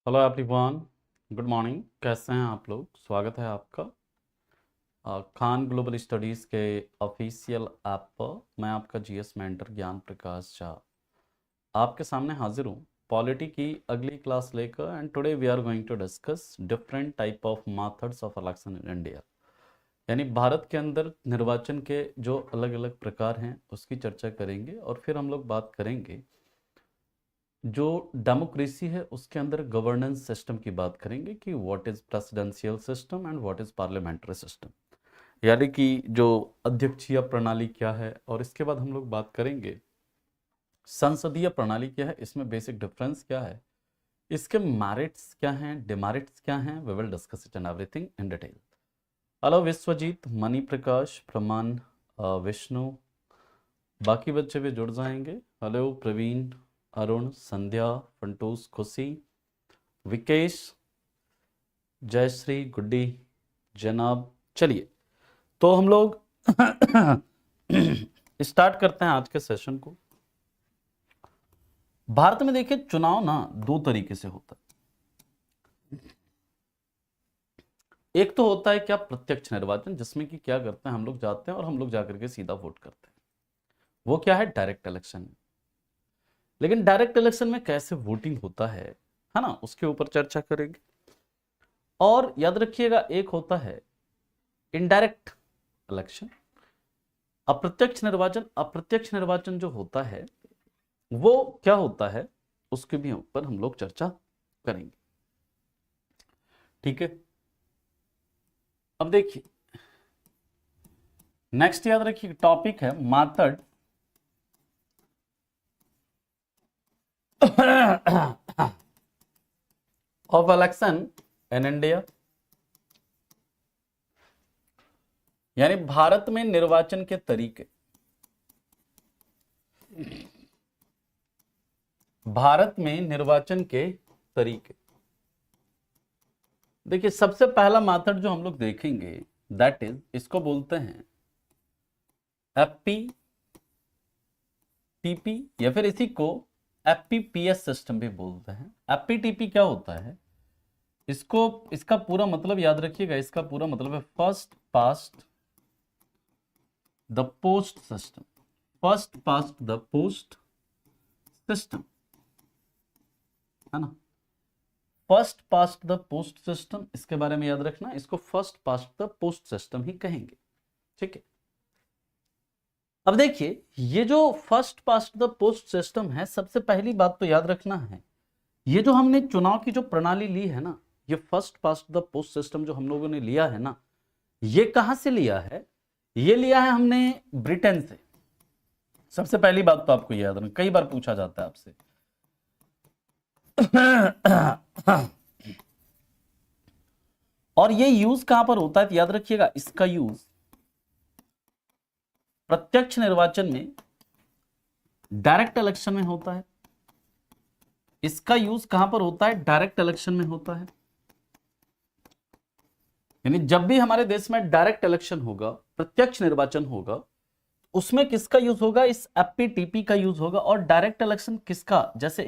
Hello everyone, good morning. कैसे हैं आप लोग? स्वागत है आपका खान ग्लोबल स्टडीज़ के ऑफिशियल ऐप पर। मैं आपका जीएस मेंटर ज्ञान प्रकाश झा आपके सामने हाजिर हूँ पॉलिटी की अगली क्लास लेकर। And today we are going to discuss different type of methods of election in India. यानी भारत के अंदर निर्वाचन के जो अलग अलग प्रकार हैं उसकी चर्चा करेंगे। और फिर हम लोग बात करेंगे जो डेमोक्रेसी है उसके अंदर गवर्नेंस सिस्टम की बात करेंगे कि what is presidential system and what is parliamentary system, यानी कि जो अध्यक्षीय प्रणाली क्या है। और इसके बाद हम लोग बात करेंगे संसदीय प्रणाली क्या है, इसमें बेसिक डिफरेंस क्या है, इसके मेरिट्स क्या हैं, डिमेरिट्स क्या हैं। We will discuss it and everything in detail. Hello Vishwajeet, Mani Prakash, Praman, Vishnu, बाकी बच्चे भी जुड़ जाएंगे। हेलो प्रवीण, अरुण, संध्या, फंटूस, खुशी, विकेश, जयश्री, गुड्डी, जनाब। चलिए तो हम लोग स्टार्ट करते हैं आज के सेशन को। भारत में देखिए चुनाव ना दो तरीके से होता है। एक तो होता है क्या प्रत्यक्ष निर्वाचन, जिसमें कि क्या करते हैं हम लोग जाते हैं और हम लोग जाकर के सीधा वोट करते हैं। वो क्या है डायरेक्ट इलेक्शन। लेकिन डायरेक्ट इलेक्शन में कैसे वोटिंग होता है ना, उसके ऊपर चर्चा करेंगे। और याद रखिएगा एक होता है इनडायरेक्ट इलेक्शन, अप्रत्यक्ष निर्वाचन। अप्रत्यक्ष निर्वाचन जो होता है वो क्या होता है उसके भी ऊपर हम लोग चर्चा करेंगे। ठीक है, अब देखिए नेक्स्ट याद रखिए टॉपिक है method of election in India. यानी भारत में निर्वाचन के तरीके। भारत में निर्वाचन के तरीके देखिए, सबसे पहला मेथड जो हम लोग देखेंगे दैट इज, इसको बोलते हैं एफपी टीपी, या फिर इसी को एफपीपीएस सिस्टम भी बोलते हैं। एफपीटीपी क्या होता है, इसका पूरा मतलब याद रखिएगा, इसका पूरा मतलब है first past the post system. First past the post system है ना, first past the post system. इसके बारे में याद रखना, इसको first past the post system ही कहेंगे। ठीक है, अब देखिए ये जो first past the post system है, सबसे पहली बात तो याद रखना है, ये जो हमने चुनाव की जो प्रणाली ली है ना, ये first past the post system जो हम लोगों ने लिया है ना, ये कहां से लिया है? ये लिया है हमने ब्रिटेन से। सबसे पहली बात तो आपको याद रखना, कई बार पूछा जाता है आपसे। और ये यूज कहां पर होता है तो याद रखिएगा, इसका यूज प्रत्यक्ष निर्वाचन में, डायरेक्ट इलेक्शन में होता है। इसका यूज कहां पर होता है? डायरेक्ट इलेक्शन में होता है। यानी जब भी हमारे देश में डायरेक्ट इलेक्शन होगा, प्रत्यक्ष निर्वाचन होगा, उसमें किसका यूज होगा? इस एफपीटीपी का यूज होगा। और डायरेक्ट इलेक्शन किसका? जैसे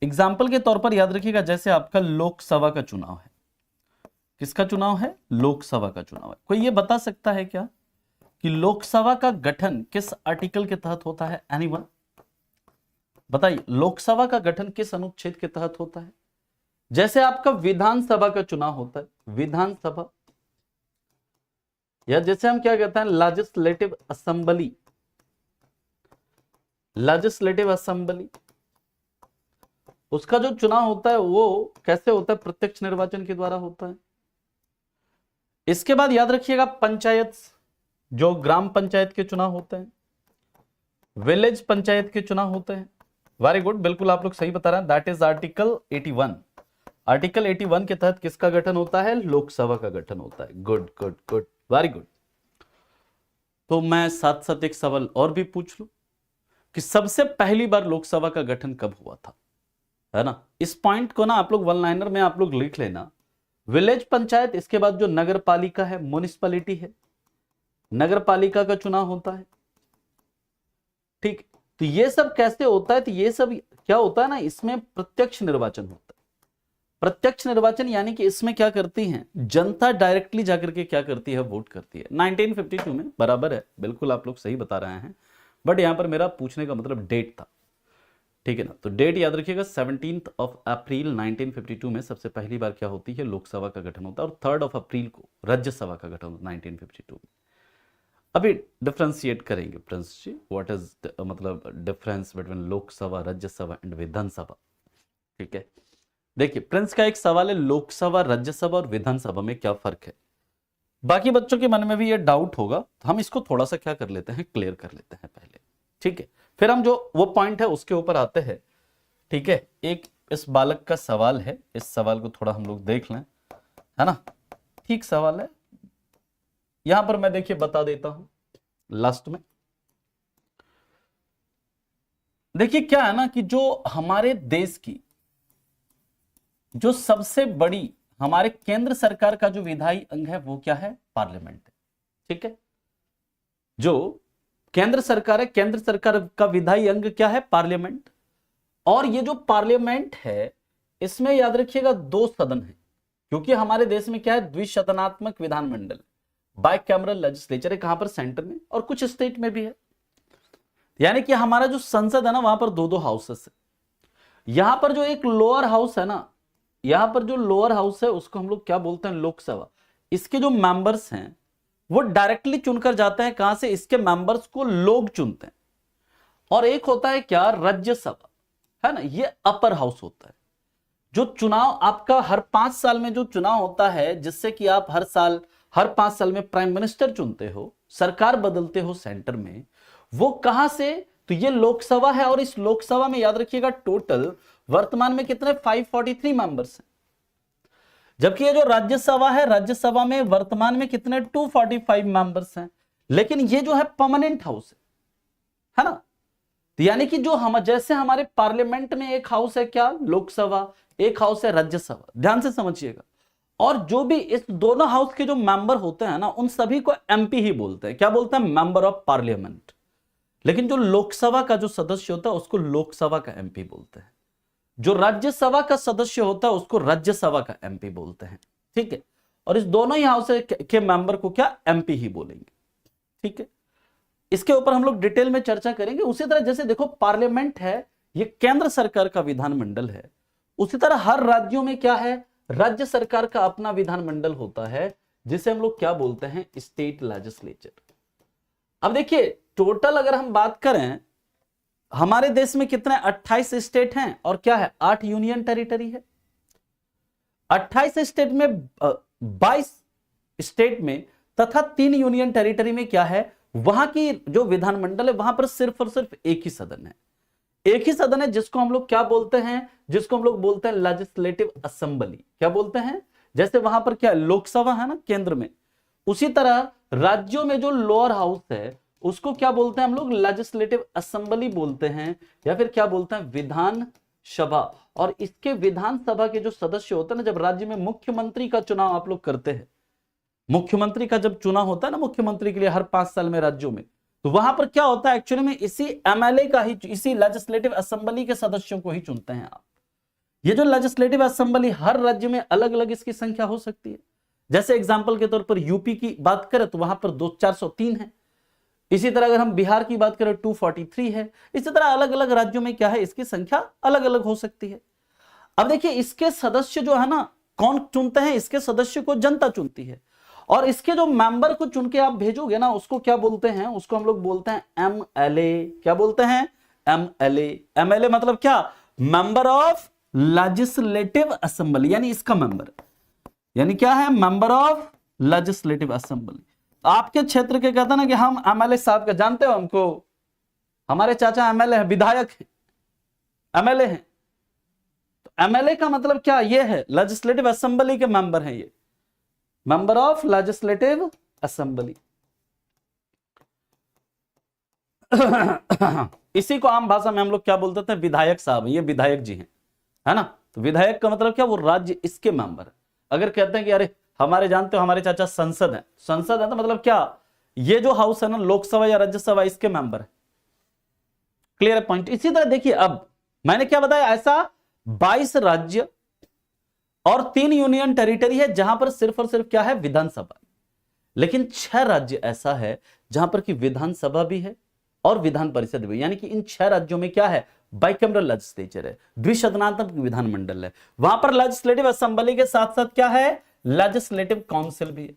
एग्जाम्पल के तौर पर याद रखिएगा, जैसे आपका लोकसभा का चुनाव है। किसका चुनाव है? लोकसभा का चुनाव है। कोई ये बता सकता है क्या कि लोकसभा का गठन किस आर्टिकल के तहत होता है? एनीवन बताइए, लोकसभा का गठन किस अनुच्छेद के तहत होता है? जैसे आपका विधानसभा का चुनाव होता है, विधानसभा, या जैसे हम क्या कहते हैं लेजिस्लेटिव असेंबली, लेजिस्लेटिव असेंबली, उसका जो चुनाव होता है वो कैसे होता है? प्रत्यक्ष निर्वाचन के द्वारा होता है। इसके बाद याद रखिएगा पंचायत, जो ग्राम पंचायत के चुनाव होते हैं, विलेज पंचायत के चुनाव होते हैं। वेरी गुड, बिल्कुल आप लोग सही बता रहे हैं। That is article 81। आर्टिकल 81 के तहत किसका गठन होता है? लोकसभा का गठन होता है। Good good good, very good. तो मैं साथ साथ एक सवाल और भी पूछ लूं कि सबसे पहली बार लोकसभा का गठन कब हुआ था, है ना? इस पॉइंट को ना आप लोग वन लाइनर में आप लोग लिख लेना। विलेज पंचायत, इसके बाद जो नगर पालिका है, म्युनिसिपैलिटी है, नगर पालिका का चुनाव होता है। ठीक, तो ये सब कैसे होता है? तो ये सब क्या होता है ना, इसमें प्रत्यक्ष निर्वाचन होता है। प्रत्यक्ष निर्वाचन यानी कि इसमें क्या करती हैं, जनता डायरेक्टली जाकर के क्या करती है, वोट करती है। 1952 में, बराबर है, बिल्कुल आप लोग सही बता रहे हैं, बट यहां पर मेरा पूछने का मतलब डेट था, ठीक है ना। तो डेट याद रखिएगा, 17 अप्रैल 1952 में सबसे पहली बार क्या होती है, लोकसभा का गठन होता है, और 3 अप्रैल को राज्यसभा का गठन होता है 1952 में। अभी डिफ्रेंशिएट करेंगे प्रिंस जी, व्हाट इज मतलब difference between Lok Sabha, Rajya Sabha and Vidhan Sabha, ठीक है। देखिए प्रिंस का एक सवाल है, लोकसभा, राज्यसभा और विधानसभा में क्या फर्क है। बाकी बच्चों के मन में भी ये डाउट होगा, तो हम इसको थोड़ा सा क्या कर लेते हैं, क्लियर कर लेते हैं पहले, ठीक है। फिर हम जो वो पॉइंट है उसके ऊपर आते हैं, ठीक है। एक इस बालक का सवाल है, इस सवाल को थोड़ा हम लोग देख लें, है ना, ठीक सवाल है। यहां पर मैं देखिए बता देता हूं लास्ट में। देखिए क्या है ना कि जो हमारे देश की जो सबसे बड़ी हमारे केंद्र सरकार का जो विधायी अंग है वो क्या है, पार्लियामेंट है, ठीक है। जो केंद्र सरकार है, केंद्र सरकार का विधायी अंग क्या है, पार्लियामेंट। और ये जो पार्लियामेंट है इसमें याद रखिएगा 2 सदन है, क्योंकि हमारे देश में क्या है, द्विसदनात्मक विधानमंडल, बाइकैमरल लेजिस्लेचर है, कहां पर, सेंटर में, और कुछ स्टेट में भी है। यानी कि हमारा जो संसद है ना, वहां पर 2 हाउसेस है। यहां पर जो एक लोअर हाउस है ना, यहां पर जो लोअर हाउस है उसको हम लोग क्या बोलते हैं, लोकसभा। इसके जो मेंबर्स हैं वो डायरेक्टली चुनकर जाते हैं, कहां से, इसके मेंबर्स को लोग चुनते हैं। और एक होता है क्या, राज्यसभा, है ना, ये अपर हाउस होता है। जो चुनाव आपका हर 5 साल में जो चुनाव होता है, जिससे कि आप हर 5 साल में प्राइम मिनिस्टर चुनते हो, सरकार बदलते हो सेंटर में, वो कहां से, तो ये लोकसभा है। और इस लोकसभा में याद रखिएगा टोटल वर्तमान में कितने, 543 मेंबर्स हैं। जबकि ये जो राज्यसभा है, राज्यसभा में वर्तमान में कितने, 245 मेंबर्स हैं। लेकिन ये जो है परमानेंट हाउस है ना। तो यानी कि जो हम, जैसे हमारे पार्लियामेंट में एक हाउस है क्या, लोकसभा, एक हाउस है राज्यसभा, ध्यान से समझिएगा। और जो भी इस दोनों हाउस के जो मेंबर होते हैं ना, उन सभी को एमपी ही बोलते हैं, क्या बोलते हैं, मेंबर ऑफ पार्लियामेंट। लेकिन जो लोकसभा का जो सदस्य होता है उसको लोकसभा का एमपी बोलते हैं। जो राज्यसभा का सदस्य होता है उसको राज्यसभा का एमपी बोलते हैं, ठीक है। और इस दोनों ही हाउस के मेंबर को क्या, एमपी ही बोलेंगे, ठीक है। इसके ऊपर हम लोग डिटेल में चर्चा करेंगे। उसी तरह जैसे देखो पार्लियामेंट है, ये केंद्र सरकार का विधानमंडल है, उसी तरह हर राज्यों में क्या है, राज्य सरकार का अपना विधानमंडल होता है, जिसे हम लोग क्या बोलते हैं, स्टेट लेजिस्लेचर। अब देखिए टोटल अगर हम बात करें, हमारे देश में कितने, 28 स्टेट हैं, और क्या है, 8 यूनियन टेरिटरी है। 28 स्टेट में 22 स्टेट में तथा 3 यूनियन टेरिटरी में क्या है, वहां की जो विधानमंडल है वहां पर सिर्फ और सिर्फ एक ही सदन है, एक ही सदन है, जिसको हम लोग क्या बोलते हैं, जिसको हम लोग बोलते हैं लेजिस्लेटिव असेंबली। क्या बोलते हैं, जैसे वहां पर क्या लोकसभा है ना केंद्र में, उसी तरह राज्यों में जो लोअर हाउस है उसको क्या बोलते हैं हम लोग, लेजिस्लेटिव असेंबली बोलते हैं, या फिर क्या बोलते हैं, विधान सभा। और इसके विधानसभा के जो सदस्य होते हैं ना, जब राज्य में मुख्यमंत्री का चुनाव आप लोग करते हैं, मुख्यमंत्री का जब चुनाव होता है ना मुख्यमंत्री के लिए हर 5 साल में राज्यों में, तो वहां पर क्या होता है, एक्चुअली में इसी एमएलए का ही, इसी लेजिस्लेटिव असेंबली के सदस्यों को ही चुनते हैं आप। ये जो लेजिस्लेटिव असेंबली हर राज्य में अलग अलग इसकी संख्या हो सकती है। जैसे एग्जांपल के तौर पर यूपी की बात करें तो वहां पर 403 है। इसी तरह अगर हम बिहार की बात करें 243 है। इसी तरह अलग अलग राज्यों में क्या है, इसकी संख्या अलग अलग हो सकती है। अब देखिए इसके सदस्य जो है ना, कौन चुनते हैं, इसके सदस्य को जनता चुनती है। और इसके जो मेंबर को चुन के आप भेजोगे ना, उसको क्या बोलते हैं, उसको हम लोग बोलते हैं एमएलए। क्या बोलते हैं, एमएलए। एमएलए मतलब क्या, मेंबर ऑफ लेजिस्लेटिव असेंबली, यानी इसका मेंबर, यानी क्या है, मेंबर ऑफ लेजिस्लेटिव असेंबली। आपके क्षेत्र के कहते हैं ना कि हम एमएलए साहब का, जानते हो हमको, हमारे चाचा एमएलए हैं, विधायक हैं, एमएलए हैं। तो एमएलए का मतलब क्या, ये है लेजिस्लेटिव असेंबली के मेंबर हैं, ये मेंबर ऑफ लेजिस्लेटिव असेंबली। इसी को आम भाषा में हम लोग क्या बोलते थे, विधायक साहब, ये विधायक जी हैं, है ना। तो विधायक का मतलब क्या, वो राज्य इसके मेंबर है। अगर कहते हैं कि अरे हमारे, जानते हो हमारे चाचा संसद है, संसद है तो मतलब क्या, ये जो हाउस है ना, लोकसभा या राज्यसभा, इसके मेंबर है। क्लियर है पॉइंट। इसी तरह देखिए अब मैंने क्या बताया, ऐसा 22 राज्य और 3 यूनियन टेरिटरी है जहां पर सिर्फ और सिर्फ क्या है, विधानसभा। लेकिन 6 राज्य ऐसा है जहां पर कि विधानसभा भी है और विधान परिषद भी, यानी कि इन 6 राज्यों में क्या है, बाइकैमरल लेजिस्लेचर है, द्विसदनात्मक विधानमंडल है। वहां पर लेजिस्लेटिव असेंबली के साथ साथ क्या है, लेजिस्लेटिव काउंसिल भी है।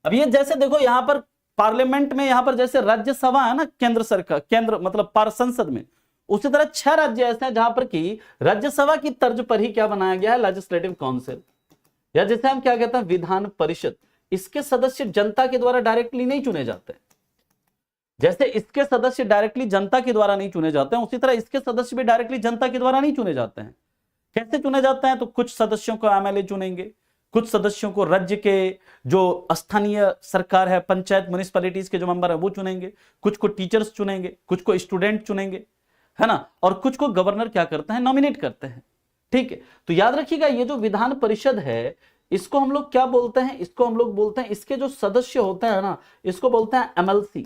अब ये जैसे देखो यहां पर पार्लियामेंट में, यहां पर जैसे राज्यसभा है ना, केंद्र सरकार, केंद्र मतलब संसद में, उसी तरह 6 राज्य ऐसे हैं जहां पर कि राज्यसभा की तर्ज पर ही क्या बनाया गया है, लेजिस्लेटिव काउंसिल, या जिसे हम क्या कहते हैं, विधान परिषद। इसके सदस्य जनता के द्वारा डायरेक्टली नहीं चुने जाते, जैसे इसके सदस्य डायरेक्टली जनता के द्वारा नहीं चुने जाते हैं, उसी तरह इसके सदस्य भी डायरेक्टली जनता के द्वारा नहीं चुने जाते हैं। कैसे चुने जाते हैं, तो कुछ सदस्यों को एमएलए चुनेंगे, कुछ सदस्यों को राज्य के जो स्थानीय सरकार है, पंचायत म्युनिसिपैलिटीज के जो मेंबर है वो चुनेंगे, कुछ को टीचर्स चुनेंगे, कुछ को स्टूडेंट चुनेंगे, है ना, और कुछ को गवर्नर क्या करते हैं, नॉमिनेट करते हैं। ठीक है, तो याद रखिएगा ये जो विधान परिषद है इसको हम लोग क्या बोलते हैं, इसको हम लोग बोलते हैं, इसके जो सदस्य होते हैं ना, इसको बोलते हैं एमएलसी।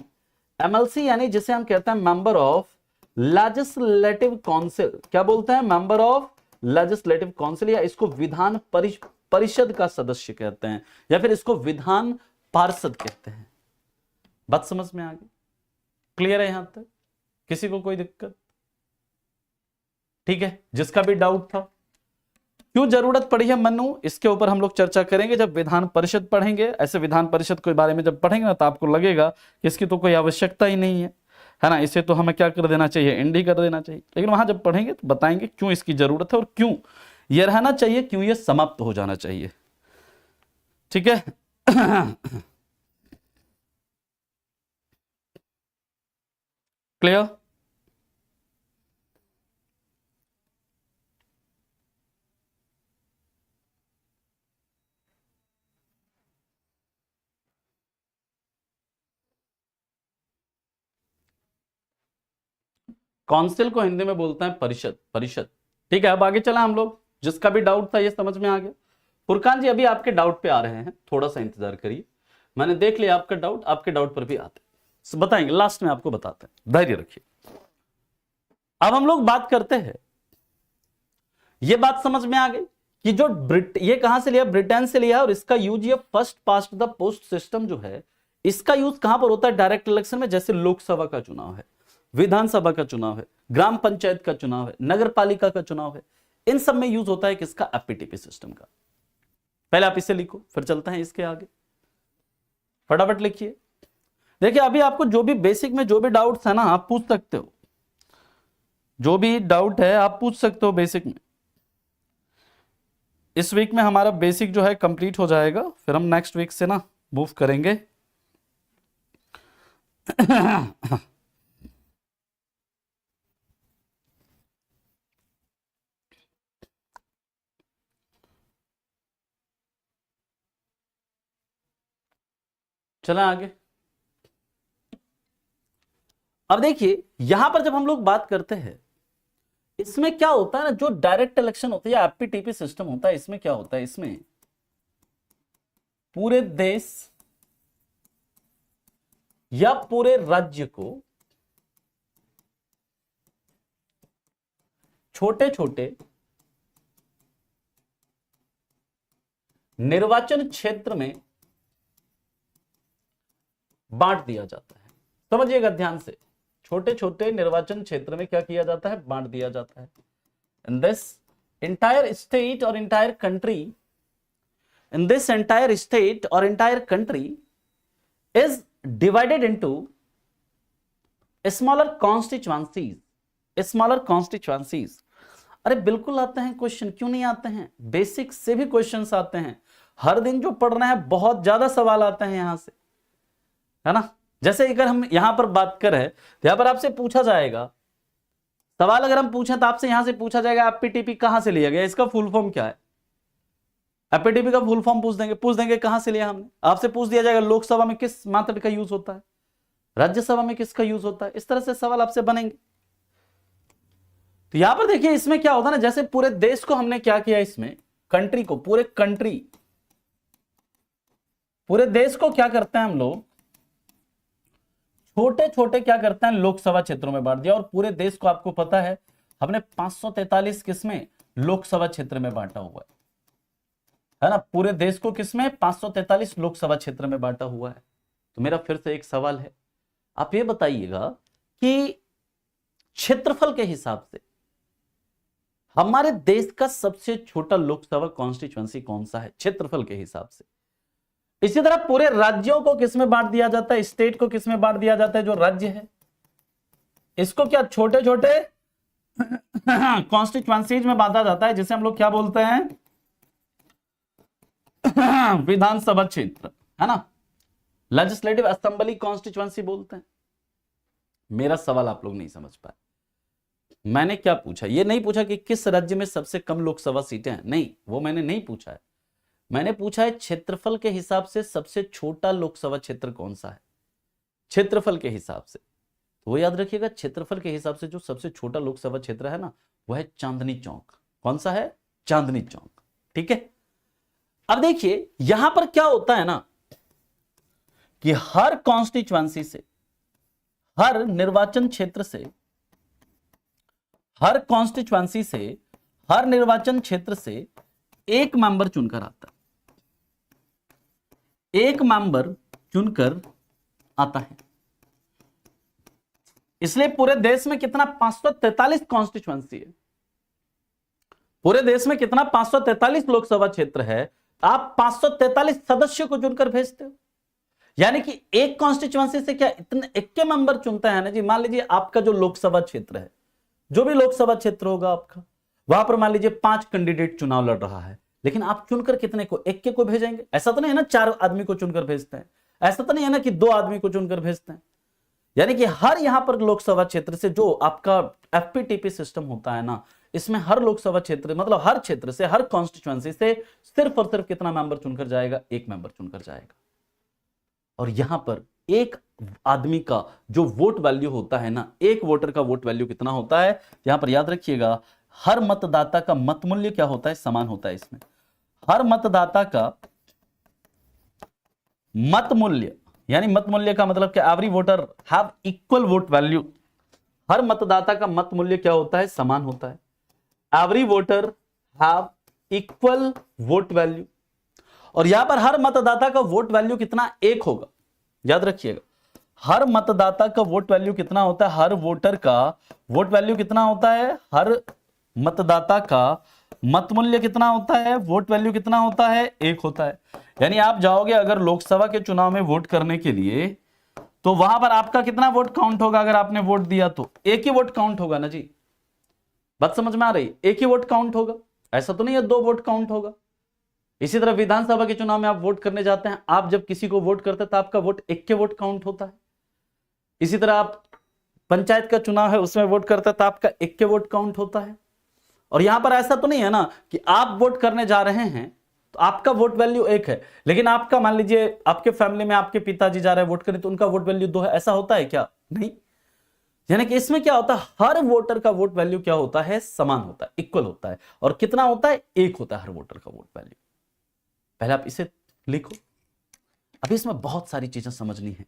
एमएलसी यानी जिसे हम कहते हैं मेंबर ऑफ लेजिस्लेटिव काउंसिल। क्या बोलते हैं, मेंबर ऑफ लेजिस्लेटिव काउंसिल, या इसको विधान परिषद का सदस्य कहते हैं, या फिर इसको विधान पार्षद कहते हैं। बात समझ में आ गई, क्लियर है यहां तक, किसी को कोई दिक्कत? ठीक है, जिसका भी डाउट था। क्यों जरूरत पड़ी है मनु, इसके ऊपर हम लोग चर्चा करेंगे जब विधान परिषद पढ़ेंगे। ऐसे विधान परिषद के बारे में जब पढ़ेंगे ना तो आपको लगेगा कि इसकी तो कोई आवश्यकता ही नहीं है ना, इसे तो हमें क्या कर देना चाहिए, एंड ही कर देना चाहिए। लेकिन वहां जब पढ़ेंगे तो बताएंगे क्यों इसकी जरूरत है और क्यों ये रहना चाहिए, क्यों ये समाप्त हो जाना चाहिए। ठीक है क्लियर? काउंसिल को हिंदी में बोलते हैं परिषद, परिषद। ठीक है, अब आगे चला हम लोग, जिसका भी डाउट था ये समझ में आ गया। फुरकान जी अभी आपके डाउट पे आ रहे हैं, थोड़ा सा इंतजार करिए, मैंने देख लिया आपका डाउट, आपके डाउट पर भी आते बताएंगे, लास्ट में आपको बताते हैं, धैर्य रखिए। अब हम लोग बात करते हैं, ये बात समझ में आ गई कि जो ये कहां से लिया, ब्रिटेन से लिया, और इसका यूज ये first past the post system जो है इसका यूज कहां पर होता है, डायरेक्ट इलेक्शन में, जैसे लोकसभा का चुनाव है, विधानसभा का चुनाव है, ग्राम पंचायत का चुनाव है, नगर पालिका का चुनाव है, इन सब में यूज होता है किसका, एपीटीपी सिस्टम का। पहले आप इसे लिखो, फिर चलते हैं इसके आगे, फटाफट लिखिए। देखिए अभी आपको जो भी बेसिक में जो भी डाउट्स है ना आप पूछ सकते हो, जो भी डाउट है आप पूछ सकते हो बेसिक में। इस वीक में हमारा बेसिक जो है कंप्लीट हो जाएगा, फिर हम नेक्स्ट वीक से ना मूव करेंगे चलें आगे। अब देखिए यहां पर जब हम लोग बात करते हैं, इसमें क्या होता है ना, जो डायरेक्ट इलेक्शन होता है या एपीटीपी सिस्टम होता है, इसमें क्या होता है, इसमें पूरे देश या पूरे राज्य को छोटे छोटे निर्वाचन क्षेत्र में बांट दिया जाता है। समझिएगा ध्यान से, छोटे छोटे निर्वाचन क्षेत्र में क्या किया जाता है, बांट दिया जाता है। इन दिस एंटायर स्टेट और entire country, in this entire state और entire country is divided into smaller constituencies, smaller constituencies. अरे बिल्कुल आते हैं क्वेश्चन, क्यों नहीं आते हैं, बेसिक से भी क्वेश्चंस आते हैं, हर दिन जो पढ़ रहे हैं बहुत ज्यादा सवाल आते हैं यहां से, है ना। जैसे अगर हम यहां पर बात करें तो यहां पर आपसे पूछा जाएगा सवाल, अगर हम पूछें तो आपसे यहां से पूछा जाएगा एपीटीपी कहां से लिया गया, इसका फुल फॉर्म क्या है, एपीटीपी का फुल फॉर्म पूछ देंगे कहां से लिया हमने, आपसे पूछ दिया जाएगा लोकसभा में किस मेथड का यूज होता है, राज्यसभा में किसका यूज होता है, इस तरह से सवाल आपसे बनेंगे। तो यहां पर देखिए इसमें क्या होता है ना, जैसे पूरे देश को हमने क्या किया, इसमें कंट्री को, पूरे देश को क्या करते हैं हम लोग, छोटे छोटे क्या करते हैं, लोकसभा क्षेत्रों में बांट दिया। और पूरे देश को आपको पता है हमने 543 किसमें, लोकसभा क्षेत्र में बांटा हुआ है। है ना, पूरे देश को किसमें 543 लोकसभा क्षेत्र में बांटा हुआ है। तो मेरा फिर से एक सवाल है, आप ये बताइएगा कि क्षेत्रफल के हिसाब से हमारे देश का सबसे छोटा लोकसभा कॉन्स्टिट्यूएंसी कौन सा है क्षेत्रफल के हिसाब से। इसी तरह पूरे राज्यों को किसमें बांट दिया जाता है, स्टेट को किसमें बांट दिया जाता है, जो राज्य है इसको क्या छोटे छोटे कॉन्स्टिट्यूएंसीज में बांटा जाता है, जिसे हम लोग क्या बोलते हैं विधानसभा क्षेत्र, है ना, लेजिस्लेटिव असेंबली कॉन्स्टिट्यूएंसी बोलते हैं। मेरा सवाल आप लोग नहीं समझ पाए। मैंने क्या पूछा, ये नहीं पूछा कि किस राज्य में सबसे कम लोकसभा सीटें हैं, नहीं, वो मैंने नहीं पूछा है। मैंने पूछा है क्षेत्रफल के हिसाब से सबसे छोटा लोकसभा क्षेत्र कौन सा है, क्षेत्रफल के हिसाब से। तो वो याद रखिएगा, क्षेत्रफल के हिसाब से जो सबसे छोटा लोकसभा क्षेत्र है ना, वो है चांदनी चौक। कौन सा है, चांदनी चौक, ठीक है। अब देखिए यहां पर क्या होता है ना कि हर कॉन्स्टिट्यूएंसी से, हर निर्वाचन क्षेत्र से, हर कॉन्स्टिट्यूएंसी से, हर निर्वाचन क्षेत्र से एक मेंबर चुनकर आता है, एक मेंबर चुनकर आता है। इसलिए पूरे देश में कितना 543 कॉन्स्टिट्यूएंसी है, पूरे देश में कितना 543 लोकसभा क्षेत्र है। आप 543 सदस्यों को चुनकर भेजते हो, यानी कि एक कॉन्स्टिट्यूएंसी से क्या इतने इक्के मेंबर चुनता है ना जी। मान लीजिए आपका जो लोकसभा क्षेत्र है, जो भी लोकसभा क्षेत्र होगा आपका, वहां पर मान लीजिए 5 कैंडिडेट चुनाव लड़ रहा है, लेकिन आप चुनकर कितने को, इक्के को भेजेंगे। ऐसा तो नहीं है ना 4 आदमी को चुनकर भेजते हैं, ऐसा तो नहीं है ना कि 2 आदमी को चुनकर भेजते हैं। यानी कि हर यहां पर लोकसभा क्षेत्र से जो आपका एफपीटीपी सिस्टम होता है ना, इसमें हर लोकसभा क्षेत्र मतलब हर क्षेत्र से, हर कॉन्स्टिट्यूएंसी से सिर्फ और सिर्फ कितना मेंबर चुनकर जाएगा, एक मेंबर चुनकर जाएगा। और यहां पर एक आदमी का जो वोट वैल्यू होता है ना, एक वोटर का वोट वैल्यू कितना होता है, यहां पर याद रखिएगा, हर मतदाता का मत मूल्य क्या होता है, समान होता है। इसमें हर मतदाता का मत मूल्य, यानी मत मूल्य का मतलब कि every voter have equal vote value. हर मतदाता का मत मूल्य क्या होता है, समान होता है। Every voter have equal vote value. और यहां पर हर मतदाता का वोट वैल्यू कितना, एक होगा। याद रखिएगा, हर मतदाता का वोट वैल्यू कितना होता है, हर वोटर का वोट वैल्यू कितना होता है, हर मतदाता का मत मूल्य कितना होता है, वोट वैल्यू कितना होता है, एक होता है। यानी आप जाओगे अगर लोकसभा के चुनाव में वोट करने के लिए, तो वहां पर आपका कितना वोट काउंट होगा, अगर आपने वोट दिया तो एक ही वोट काउंट होगा ना जी। बात समझ में आ रही, एक ही वोट काउंट होगा, ऐसा तो नहीं है 2 वोट काउंट होगा। इसी तरह विधानसभा के चुनाव में आप वोट करने जाते हैं, आप जब किसी को वोट करते हैं तो आपका वोट एक के वोट काउंट होता है। इसी तरह आप पंचायत का चुनाव है उसमें वोट करते हैं तो आपका एक के वोट काउंट होता है। और यहां पर ऐसा तो नहीं है ना कि आप वोट करने जा रहे हैं तो आपका वोट वैल्यू 1 है, लेकिन आपका मान लीजिए आपके फैमिली में आपके पिताजी जा रहे हैं वोट करने तो उनका वोट वैल्यू 2 है, ऐसा होता है क्या, नहीं। यानी कि इसमें क्या होता है, हर वोटर का वोट वैल्यू क्या होता है, समान होता है, इक्वल होता है। और कितना होता है, 1 होता है हर वोटर का वोट वैल्यू। पहले आप इसे लिखो। अभी इसमें बहुत सारी चीजें समझनी है।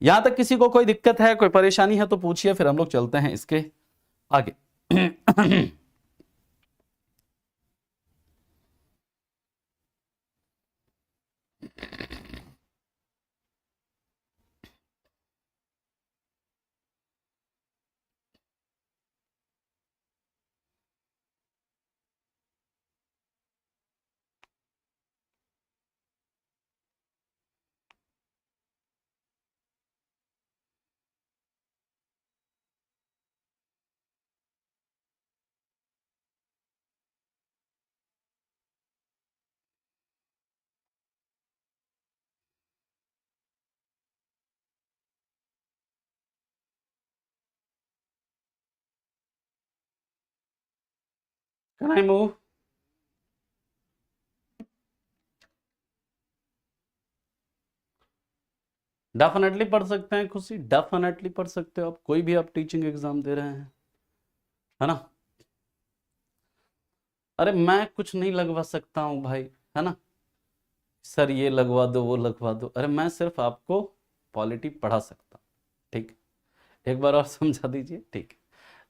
यहां तक किसी को कोई दिक्कत है, कोई परेशानी है तो पूछिए, फिर हम लोग चलते हैं इसके आगे। Can I move? डेफिनेटली पढ़ सकते हैं खुशी, डेफिनेटली पढ़ सकते हो आप, कोई भी आप टीचिंग एग्जाम दे रहे हैं, है ना। अरे मैं कुछ नहीं लगवा सकता हूं भाई, है ना, सर ये लगवा दो वो लगवा दो, अरे मैं सिर्फ आपको पॉलिटी पढ़ा सकता हूं, ठीक। एक बार और समझा दीजिए, ठीक।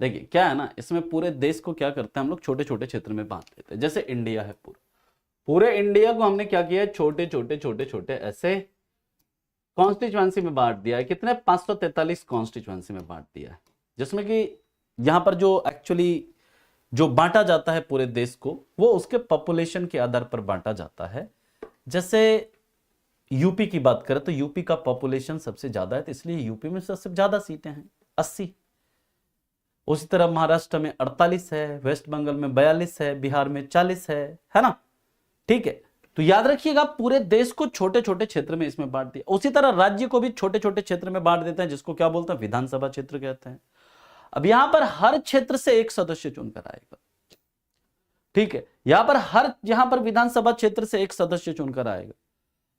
देखिए क्या है ना, इसमें पूरे देश को क्या करते हैं हम लोग, छोटे छोटे क्षेत्र में बांट लेते हैं। जैसे इंडिया है पूरा, पूरे इंडिया को हमने क्या किया है, छोटे छोटे छोटे छोटे ऐसे कॉन्स्टिट्यूएंसी में बांट दिया है। कितने, 543 कॉन्स्टिट्यूएंसी में बांट दिया है, जिसमें कि यहां पर जो एक्चुअली जो बांटा जाता है पूरे देश को, वो उसके पॉपुलेशन के आधार पर बांटा जाता है। जैसे यूपी की बात करें तो यूपी का पॉपुलेशन सबसे ज्यादा है, तो इसलिए यूपी में सबसे ज्यादा सीटें हैं, 80। उसी तरह महाराष्ट्र में 48 है, वेस्ट बंगाल में 42 है, बिहार में 40 है ना। ठीक है, तो याद रखिएगा पूरे देश को छोटे छोटे क्षेत्र में इसमें बांट दिया। उसी तरह राज्य को भी छोटे छोटे क्षेत्र में बांट देते हैं, जिसको क्या बोलते हैं, विधानसभा क्षेत्र कहते हैं। अब यहां पर हर क्षेत्र से एक सदस्य चुनकर आएगा। ठीक है, यहां पर विधानसभा क्षेत्र से एक सदस्य चुनकर आएगा।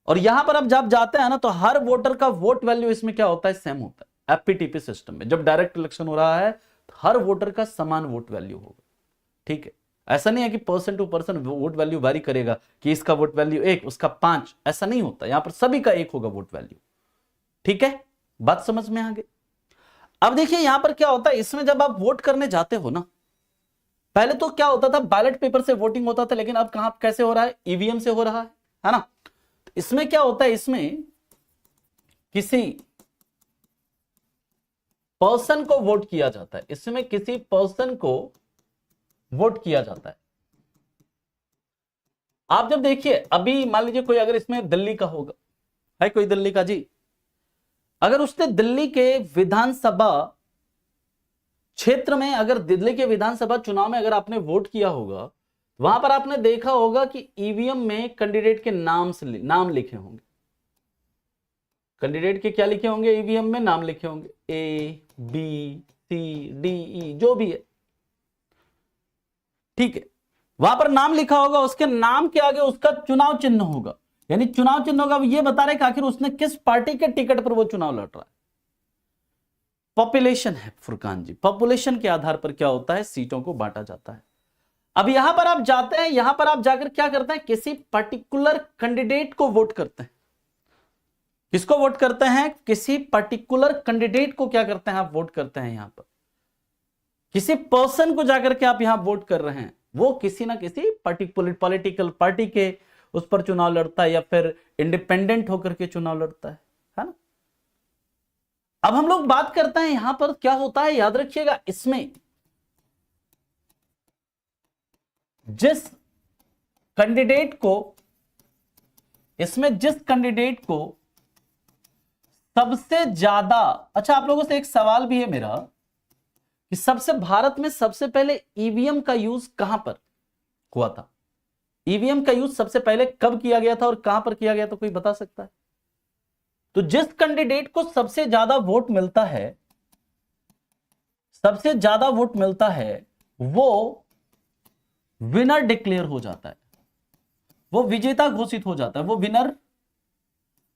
और यहां पर अब जब जाते हैं ना, तो हर वोटर का वोट वैल्यू इसमें क्या होता है, सेम होता है। एफपीटीपी सिस्टम में जब डायरेक्ट इलेक्शन हो रहा है तो हर वोटर का समान वोट वैल्यू होगा। ठीक है, ऐसा नहीं है कि person to person vote value vary करेगा, कि इसका वोट वैल्यू 1 उसका 5, ऐसा नहीं होता। यहां पर सभी का 1 होगा वोट वैल्यू। ठीक है, बात समझ में आ गई। अब देखिए यहां पर क्या होता है, इसमें जब आप वोट करने जाते हो ना, पहले तो क्या होता था, बैलेट पेपर से वोटिंग होता था, लेकिन अब कहां कैसे हो रहा है, ईवीएम से हो रहा है ना। इसमें क्या होता है, इसमें किसी पर्सन को वोट किया जाता है, इसमें किसी पर्सन को वोट किया जाता है। आप जब देखिए, अभी मान लीजिए कोई अगर इसमें दिल्ली का होगा, है कोई दिल्ली का जी, अगर उसने दिल्ली के विधानसभा क्षेत्र में, अगर दिल्ली के विधानसभा चुनाव में अगर आपने वोट किया होगा, वहां पर आपने देखा होगा कि ईवीएम में कैंडिडेट के नाम लिखे होंगे। कैंडिडेट के क्या लिखे होंगे, ईवीएम में नाम लिखे होंगे, A B C D E जो भी है। ठीक है, वहां पर नाम लिखा होगा, उसके नाम के आगे उसका चुनाव चिन्ह होगा, यानी चुनाव चिन्ह होगा। ये बता रहे कि आखिर उसने किस पार्टी के टिकट पर वो चुनाव लड़ रहा है। पॉपुलेशन है फुरकान जी, पॉपुलेशन के आधार पर क्या होता है, सीटों को बांटा जाता है। अब यहां पर आप जाते हैं, यहां पर आप जाकर क्या करते हैं, किसी पर्टिकुलर कैंडिडेट को वोट करते हैं। किसको वोट करते हैं, किसी पर्टिकुलर कैंडिडेट को क्या करते हैं, आप वोट करते हैं। यहां पर किसी पर्सन को जाकर के आप यहां वोट कर रहे हैं, वो किसी ना किसी पर्टिकुलर पॉलिटिकल पार्टी के उस पर चुनाव लड़ता है, या फिर इंडिपेंडेंट होकर के चुनाव लड़ता है ना। अब हम लोग बात करते हैं यहां पर क्या होता है, याद रखिएगा, इसमें जिस कैंडिडेट को सबसे ज्यादा, अच्छा आप लोगों से एक सवाल भी है मेरा, कि भारत में सबसे पहले ईवीएम का यूज कहां पर हुआ था। ईवीएम का यूज सबसे पहले कब किया गया था और कहां पर किया गया था, कोई बता सकता है। तो जिस कैंडिडेट को सबसे ज्यादा वोट मिलता है, वो विनर डिक्लेयर हो जाता है, वो विजेता घोषित हो जाता है, वो विनर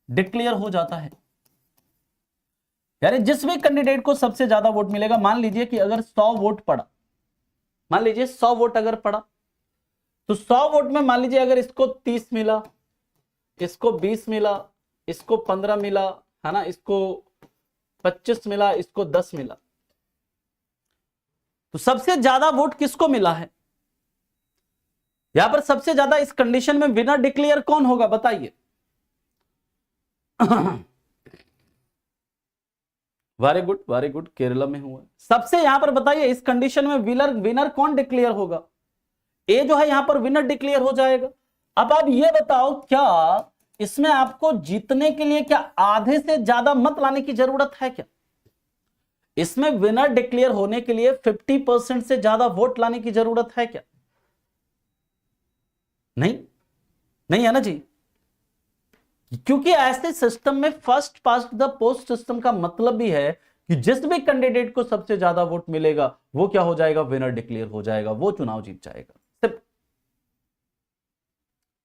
डिक्लेयर हो जाता है। यानी जिस भी कैंडिडेट को सबसे ज्यादा वोट मिलेगा, मान लीजिए कि अगर 100 वोट पड़ा, मान लीजिए 100 वोट अगर पड़ा, तो 100 वोट में मान लीजिए अगर इसको 30 मिला, इसको 20 मिला, इसको 15 मिला, है ना, इसको 25 मिला, इसको 10 मिला, तो सबसे ज्यादा वोट किसको मिला है। यहां पर सबसे ज्यादा इस कंडीशन में विनर डिक्लेयर कौन होगा, बताइए। Very good very good, Kerala में हुआ सबसे। यहां पर बताइए इस कंडीशन में विनर कौन डिक्लेयर होगा, ए जो है यहां पर विनर डिक्लेयर हो जाएगा। अब आप ये बताओ, क्या इसमें आपको जीतने के लिए क्या आधे से ज्यादा मत लाने की जरूरत है क्या। इसमें विनर डिक्लेयर होने के लिए 50% से ज्यादा वोट लाने की जरूरत है क्या, नहीं है ना जी। क्योंकि ऐसे सिस्टम में first past the post system का मतलब भी है कि जिस भी कैंडिडेट को सबसे ज्यादा वोट मिलेगा, वो क्या हो जाएगा, विनर डिक्लेयर हो जाएगा, वो चुनाव जीत जाएगा। सिर्फ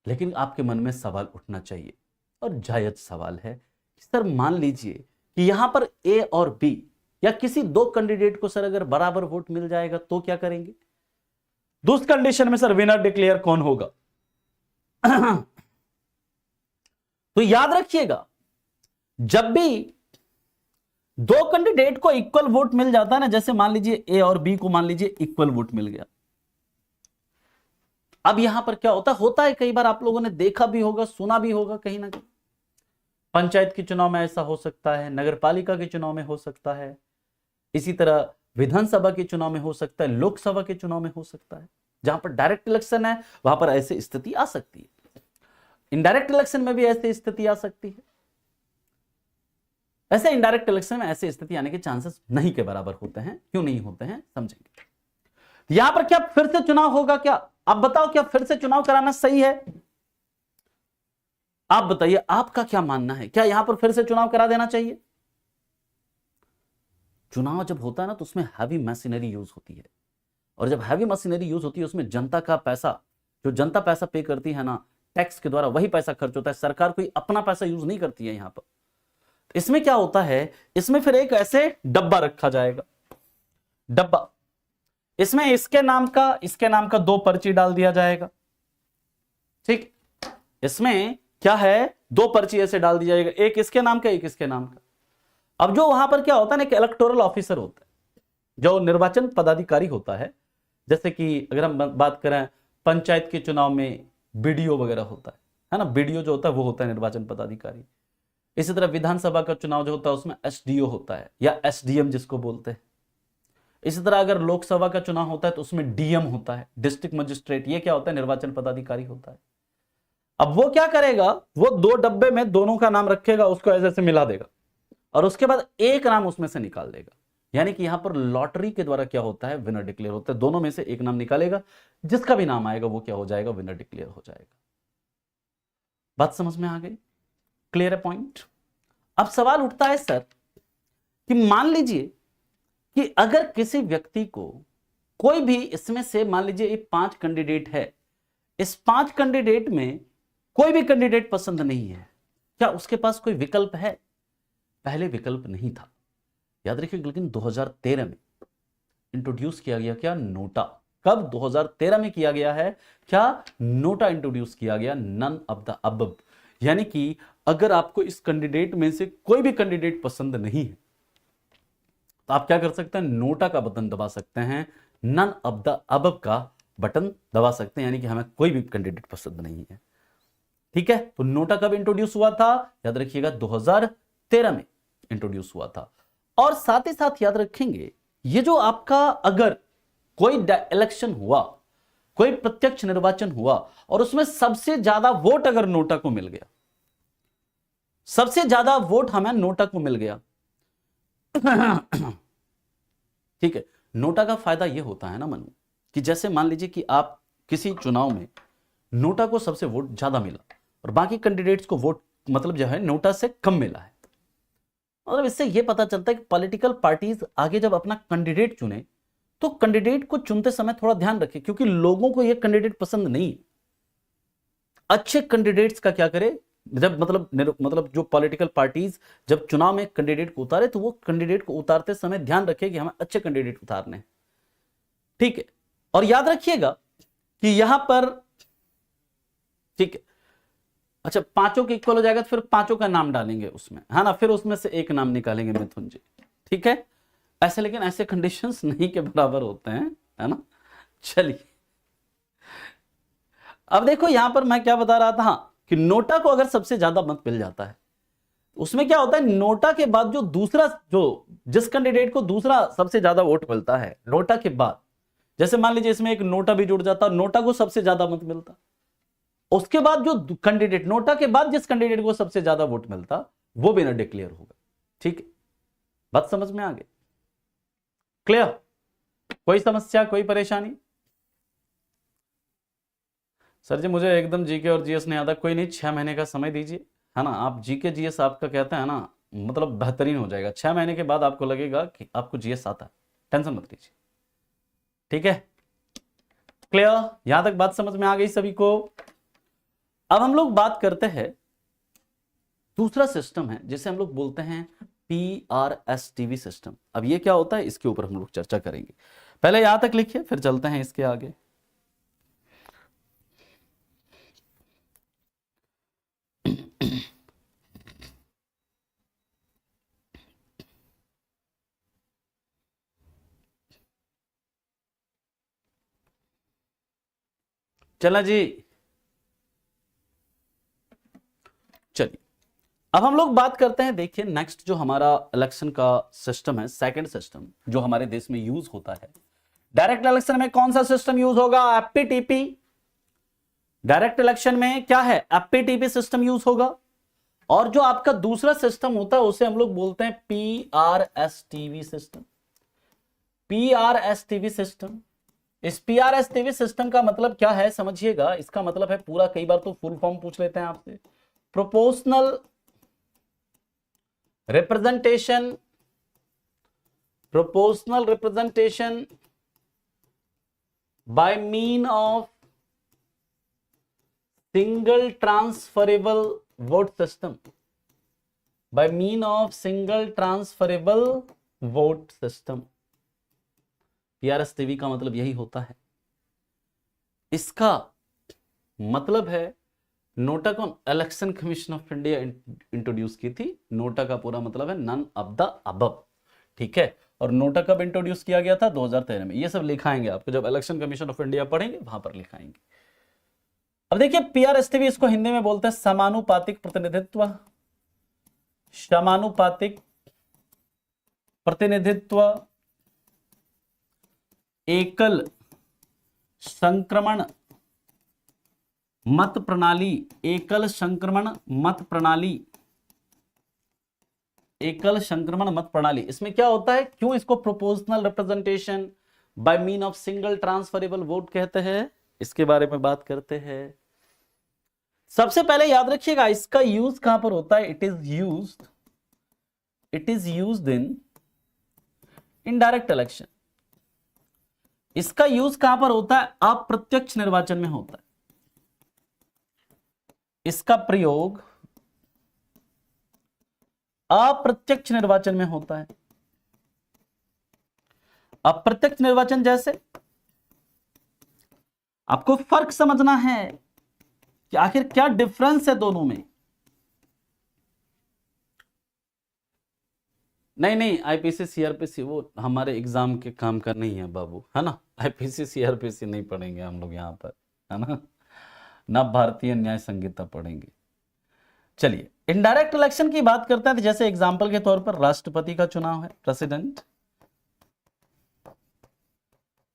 लेकिन आपके मन में सवाल उठना चाहिए, और जायज सवाल है कि सर मान लीजिए कि यहां पर ए और बी या किसी दो कैंडिडेट को सर अगर बराबर वोट मिल जाएगा तो क्या करेंगे। दूसरी कंडीशन में सर विनर डिक्लेयर कौन होगा। तो याद रखिएगा, जब भी दो कैंडिडेट को इक्वल वोट मिल जाता है ना, जैसे मान लीजिए ए और बी को मान लीजिए इक्वल वोट मिल गया, अब यहां पर क्या होता है कई बार आप लोगों ने देखा भी होगा, सुना भी होगा कहीं ना कहीं, पंचायत के चुनाव में ऐसा हो सकता है, नगर पालिका के चुनाव में हो सकता है, इसी तरह विधानसभा के चुनाव में हो सकता है, लोकसभा के चुनाव में हो सकता है। जहां पर डायरेक्ट इलेक्शन है वहां पर ऐसी स्थिति आ सकती है, इनडायरेक्ट इलेक्शन में भी ऐसी स्थिति आ सकती है। ऐसे इनडायरेक्ट इलेक्शन में ऐसी स्थिति आने के चांसेस नहीं के बराबर होते हैं। क्यों नहीं होते हैं समझेंगे। यहां पर क्या फिर से चुनाव होगा क्या? आप बताओ, क्या फिर से चुनाव कराना सही है? आप बताइए, आपका क्या मानना है? क्या यहां पर फिर से चुनाव करा देना चाहिए? चुनाव जब होता है ना तो उसमें हैवी मशीनरी यूज होती है, और जब हैवी मशीनरी यूज होती है उसमें जनता का पैसा, जो जनता पैसा पे करती है ना टैक्स के द्वारा, वही पैसा खर्च होता है। सरकार कोई अपना पैसा यूज नहीं करती है यहां पर। इसमें क्या होता है, इसमें फिर एक ऐसे डब्बा रखा जाएगा, डब्बा, इसमें इसके नाम का 2 पर्ची डाल दिया जाएगा। ठीक, इसमें क्या है, 2 पर्ची ऐसे डाल दी जाएगा, एक इसके नाम का, एक इसके नाम का। अब जो वहां पर क्या होता है ना, एक इलेक्टोरल ऑफिसर होता है, जो निर्वाचन पदाधिकारी होता है। जैसे कि अगर हम बात करें पंचायत के चुनाव में बीडीओ वगैरह होता है ना, बीडीओ जो होता है वो होता है निर्वाचन पदाधिकारी। इसी तरह विधानसभा का चुनाव जो होता है उसमें एसडीओ होता है, या एसडीएम जिसको बोलते हैं। इसी तरह अगर लोकसभा का चुनाव होता है तो उसमें डीएम होता है, डिस्ट्रिक्ट मजिस्ट्रेट। ये क्या होता है, निर्वाचन पदाधिकारी होता है। अब वो क्या करेगा, वो 2 डब्बे में दोनों का नाम रखेगा, उसको ऐसे ऐसे मिला देगा, और उसके बाद एक नाम उसमें से निकाल देगा। यानी कि यहां पर लॉटरी के द्वारा क्या होता है, विनर डिक्लेयर होता है। दोनों में से एक नाम निकालेगा, जिसका भी नाम आएगा वो क्या हो जाएगा, विनर डिक्लेयर हो जाएगा। बात समझ में आ गई? क्लियर है पॉइंट? अब सवाल उठता है सर कि मान लीजिए कि अगर किसी व्यक्ति को कोई भी इसमें से, मान लीजिए ये 5 कैंडिडेट है, इस 5 कैंडिडेट में कोई भी कैंडिडेट पसंद नहीं है, क्या उसके पास कोई विकल्प है? पहले विकल्प नहीं था, याद रखिए। लेकिन 2013 में इंट्रोड्यूस किया गया क्या, नोटा। कब? 2013 में किया गया है क्या, नोटा इंट्रोड्यूस किया गया, नन ऑफ द अबव। यानी कि अगर आपको इस कैंडिडेट में से कोई भी कैंडिडेट पसंद नहीं है तो आप क्या कर सकते हैं, नोटा का बटन दबा सकते हैं, नन ऑफ द अबव का बटन दबा सकते हैं, यानी कि हमें कोई भी कैंडिडेट पसंद नहीं है। ठीक है, तो नोटा कब इंट्रोड्यूस हुआ था, याद रखिएगा 2013 में इंट्रोड्यूस हुआ था। और साथ ही साथ याद रखेंगे, ये जो आपका अगर कोई इलेक्शन हुआ, कोई प्रत्यक्ष निर्वाचन हुआ, और उसमें सबसे ज्यादा वोट अगर नोटा को मिल गया, सबसे ज्यादा वोट हमें नोटा को मिल गया ठीक है, नोटा का फायदा यह होता है ना मनु, कि जैसे मान लीजिए कि आप किसी चुनाव में नोटा को सबसे वोट ज्यादा मिला और बाकी कैंडिडेट्स को वोट मतलब जो है नोटा से कम मिला है, मतलब इससे यह पता चलता है कि पॉलिटिकल पार्टीज आगे जब अपना कैंडिडेट चुने तो कैंडिडेट को चुनते समय थोड़ा ध्यान रखें, क्योंकि लोगों को यह कैंडिडेट पसंद नहीं है। अच्छे कैंडिडेट्स का क्या करे, जब मतलब जो पॉलिटिकल पार्टीज जब चुनाव में कैंडिडेट को उतारे तो वो कैंडिडेट को उतारते समय ध्यान रखे कि हमें अच्छे कैंडिडेट उतारने हैं। ठीक है, और याद रखिएगा कि यहां पर, ठीक है, अच्छा 5 के इक्वल हो जाएगा तो फिर 5 का नाम डालेंगे उसमें, है ना, फिर उसमें से एक नाम निकालेंगे मिथुन जी। ठीक है, ऐसे, लेकिन ऐसे कंडीशंस नहीं के बराबर होते हैं, है ना। चलिए अब देखो यहां पर मैं क्या बता रहा था, हाँ, कि नोटा को अगर सबसे ज्यादा मत मिल जाता है, उसमें क्या होता है, नोटा के बाद जो दूसरा, जो जिस कैंडिडेट को दूसरा सबसे ज्यादा वोट मिलता है नोटा के बाद, जैसे मान लीजिए इसमें एक नोटा भी जुड़ जाता, नोटा को सबसे ज्यादा मत मिलता, उसके बाद जो कैंडिडेट, नोटा के बाद जिस कैंडिडेट को सबसे ज्यादा वोट मिलता वो विनर डिक्लेयर होगा। ठीक है, बात समझ में आ गई? क्लियर? कोई समस्या, कोई परेशानी? सर जी मुझे एकदम जीके और जीएस नहीं आता, कोई नहीं, 6 महीने का समय दीजिए, है ना। आप जीके जीएस आपका कहते हैं ना, मतलब बेहतरीन हो जाएगा। 6 महीने के बाद आपको लगेगा कि आपको जीएस आता है, टेंशन मत लीजिए। ठीक है, क्लियर? यहां तक बात समझ में आ गई सभी को? अब हम लोग बात करते हैं, दूसरा सिस्टम है जिसे हम लोग बोलते हैं PRSTV सिस्टम। अब ये क्या होता है इसके ऊपर हम लोग चर्चा करेंगे। पहले यहां तक लिखिए, फिर चलते हैं इसके आगे। चला जी, चलिए अब हम लोग बात करते हैं। देखिए नेक्स्ट जो हमारा इलेक्शन का सिस्टम है, सेकंड सिस्टम जो हमारे देश में यूज होता है, डायरेक्ट इलेक्शन में कौन सा सिस्टम यूज होगा? एफपीटीपी। डायरेक्ट इलेक्शन में क्या है? एफपीटीपी सिस्टम यूज होगा। और जो आपका दूसरा सिस्टम होता है उसे हम लोग बोलते हैं पीआरएसटीवी सिस्टम। पीआरएसटीवी सिस्टम, इस पीआरएसटीवी सिस्टम का मतलब क्या है समझिएगा। इसका मतलब है पूरा, कई बार तो फुल फॉर्म पूछ लेते हैं आपसे, proportional representation, proportional representation by mean of single transferable vote system, by mean of single transferable vote system. PRSTV का मतलब यही होता है। इसका मतलब है, नोटा कौन? Election commission of India introduce की थी। नोटा का पूरा मतलब है नन ऑफ द अबव, ठीक है। और नोटा कब इंट्रोड्यूस किया गया था? 2013 में। ये सब लिखाएंगे आपको जब इलेक्शन कमीशन ऑफ इंडिया पढ़ेंगे, वहां पर लिखाएंगे। अब देखिए पीआरएसटीवी, इसको हिंदी में बोलते हैं समानुपातिक प्रतिनिधित्व, समानुपातिक प्रतिनिधित्व एकल संक्रमण मत प्रणाली, एकल संक्रमण मत प्रणाली, एकल संक्रमण मत प्रणाली। इसमें क्या होता है, क्यों इसको proportional representation by mean of single transferable vote कहते हैं, इसके बारे में बात करते हैं। सबसे पहले याद रखिएगा इसका यूज कहां पर होता है? It is used in indirect election. इसका यूज कहां पर होता है? अप्रत्यक्ष निर्वाचन में होता है। इसका प्रयोग अप्रत्यक्ष निर्वाचन में होता है। अप्रत्यक्ष निर्वाचन जैसे, आपको फर्क समझना है कि आखिर क्या डिफरेंस है दोनों में। नहीं आईपीसी सीआरपीसी वो हमारे एग्जाम के काम का नहीं है बाबू, है ना। आईपीसी सीआरपीसी नहीं पढ़ेंगे हम लोग यहां पर, है ना भारतीय न्याय संहिता पढ़ेंगे। चलिए इनडायरेक्ट इलेक्शन की बात करते हैं, तो जैसे एग्जांपल के तौर पर राष्ट्रपति का चुनाव है, प्रेसिडेंट,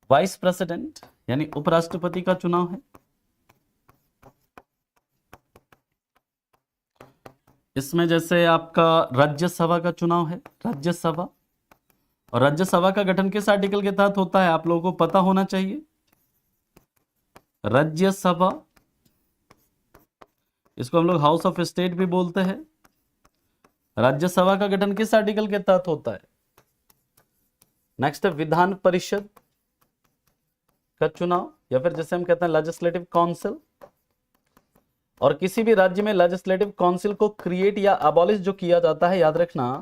वाइस प्रेसिडेंट यानी उपराष्ट्रपति का चुनाव है, इसमें जैसे आपका राज्यसभा का चुनाव है, राज्यसभा। और राज्यसभा का गठन किस आर्टिकल के तहत होता है आप लोगों को पता होना चाहिए। राज्यसभा, इसको हम लोग हाउस ऑफ स्टेट भी बोलते हैं। राज्यसभा का गठन किस आर्टिकल के तहत होता है? नेक्स्ट है विधान परिषद का चुनाव, या फिर जैसे हम कहते हैं लेजिस्लेटिव काउंसिल। और किसी भी राज्य में लेजिस्लेटिव काउंसिल को क्रिएट या अबॉलिश जो किया जाता है, याद रखना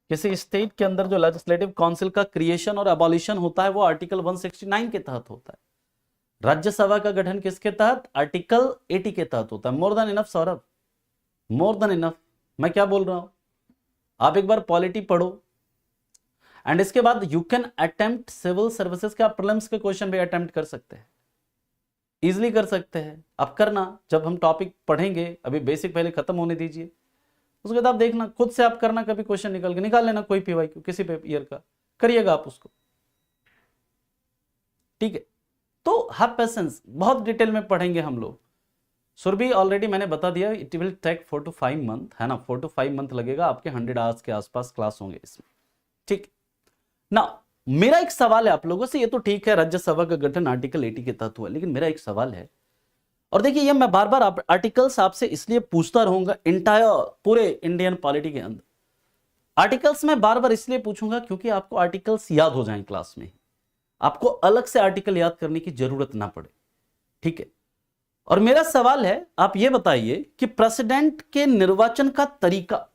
किसी स्टेट के अंदर जो लेजिस्लेटिव काउंसिल का क्रिएशन और अबॉलिशन होता है वो आर्टिकल 169 के तहत होता है। राज्यसभा का गठन किसके तहत? आर्टिकल 80 के तहत होता है। More than enough Saurabh, more than enough. मैं क्या बोल रहा हूं, आप एक बार पॉलिटी पढ़ो एंड इसके बाद you can attempt civil services के, आप प्रीलिम्स के क्वेश्चन भी अटेम्प्ट कर सकते हैं, इजिली कर सकते हैं। आप करना, जब हम टॉपिक पढ़ेंगे, अभी बेसिक पहले खत्म होने दीजिए, उसके बाद आप देखना खुद से, आप करना, कभी क्वेश्चन निकाल लेना कोई पीवाईक्यू किसी पे ईयर का, करिएगा आप उसको, ठीक है। तो हैव पेशेंस, बहुत डिटेल में पढ़ेंगे हम लोग। सुरभि ऑलरेडी मैंने बता दिया, it will take 4 to 5 month, है ना, 4 to 5 मंथ लगेगा, आपके 100 आवर्स के आसपास क्लास होंगे इसमें, ठीक ना। मेरा एक सवाल है आप लोगों से, ये तो ठीक है राज्यसभा का गठन आर्टिकल 80 के तहत हुआ, लेकिन मेरा एक सवाल है, और देखिए ये मैं बार बार आर्टिकल्स आपसे इसलिए पूछता रहूंगा इंटायर पूरे इंडियन पॉलिटी के अंदर। आर्टिकल्स में बार बार इसलिए पूछूंगा क्योंकि आपको आर्टिकल्स याद हो जाएं क्लास में, आपको अलग से आर्टिकल याद करने की जरूरत ना पड़े, ठीक है। और मेरा सवाल है, आप ये बताइए कि प्रेसिडेंट के निर्वाचन का तरीका,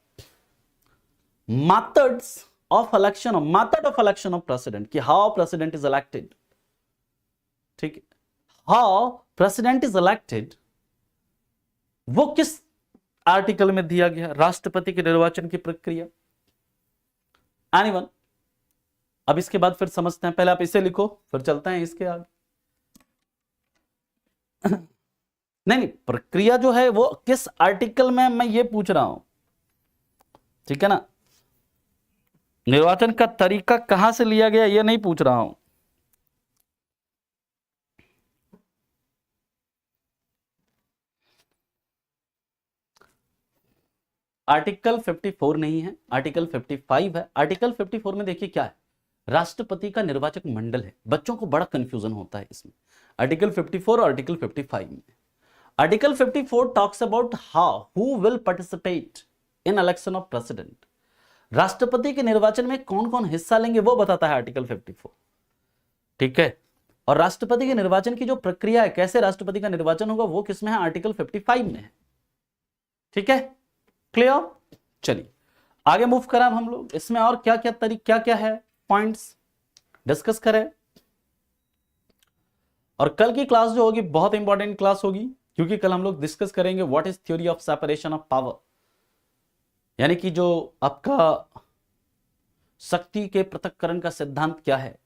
methods of election, method of election of president, कि हाउ प्रेसिडेंट इज इलेक्टेड, ठीक है, हाउ प्रेसिडेंट इज इलेक्टेड, वो किस आर्टिकल में दिया गया? राष्ट्रपति के निर्वाचन की प्रक्रिया। एनीवन? अब इसके बाद फिर समझते हैं, पहले आप इसे लिखो फिर चलते हैं इसके आगे। नहीं, प्रक्रिया जो है वो किस आर्टिकल में, मैं ये पूछ रहा हूं, ठीक है ना। निर्वाचन का तरीका कहां से लिया गया ये नहीं पूछ रहा हूं। आर्टिकल 54 नहीं है, आर्टिकल 55 है। आर्टिकल 54 में देखिए क्या है, राष्ट्रपति का निर्वाचक मंडल है। बच्चों को बड़ा कंफ्यूजन होता है इसमें, आर्टिकल 54 और आर्टिकल 55 में। Article 54 talks about how who will participate in election of president. राष्ट्रपति के निर्वाचन में कौन कौन हिस्सा लेंगे वो बताता है आर्टिकल 54, ठीक है। और राष्ट्रपति के निर्वाचन की जो प्रक्रिया है, कैसे राष्ट्रपति का निर्वाचन होगा, वो किसमें है, आर्टिकल 55 में है, ठीक है। क्लियर। चलिए आगे मूव करें हम लोग, इसमें और क्या क्या तरीका, क्या क्या है पॉइंट्स डिस्कस करें। और कल की क्लास जो होगी बहुत इंपॉर्टेंट क्लास होगी, क्योंकि कल हम लोग डिस्कस करेंगे what is theory of separation of power, यानी कि जो आपका शक्ति के पृथक्करण का सिद्धांत क्या है।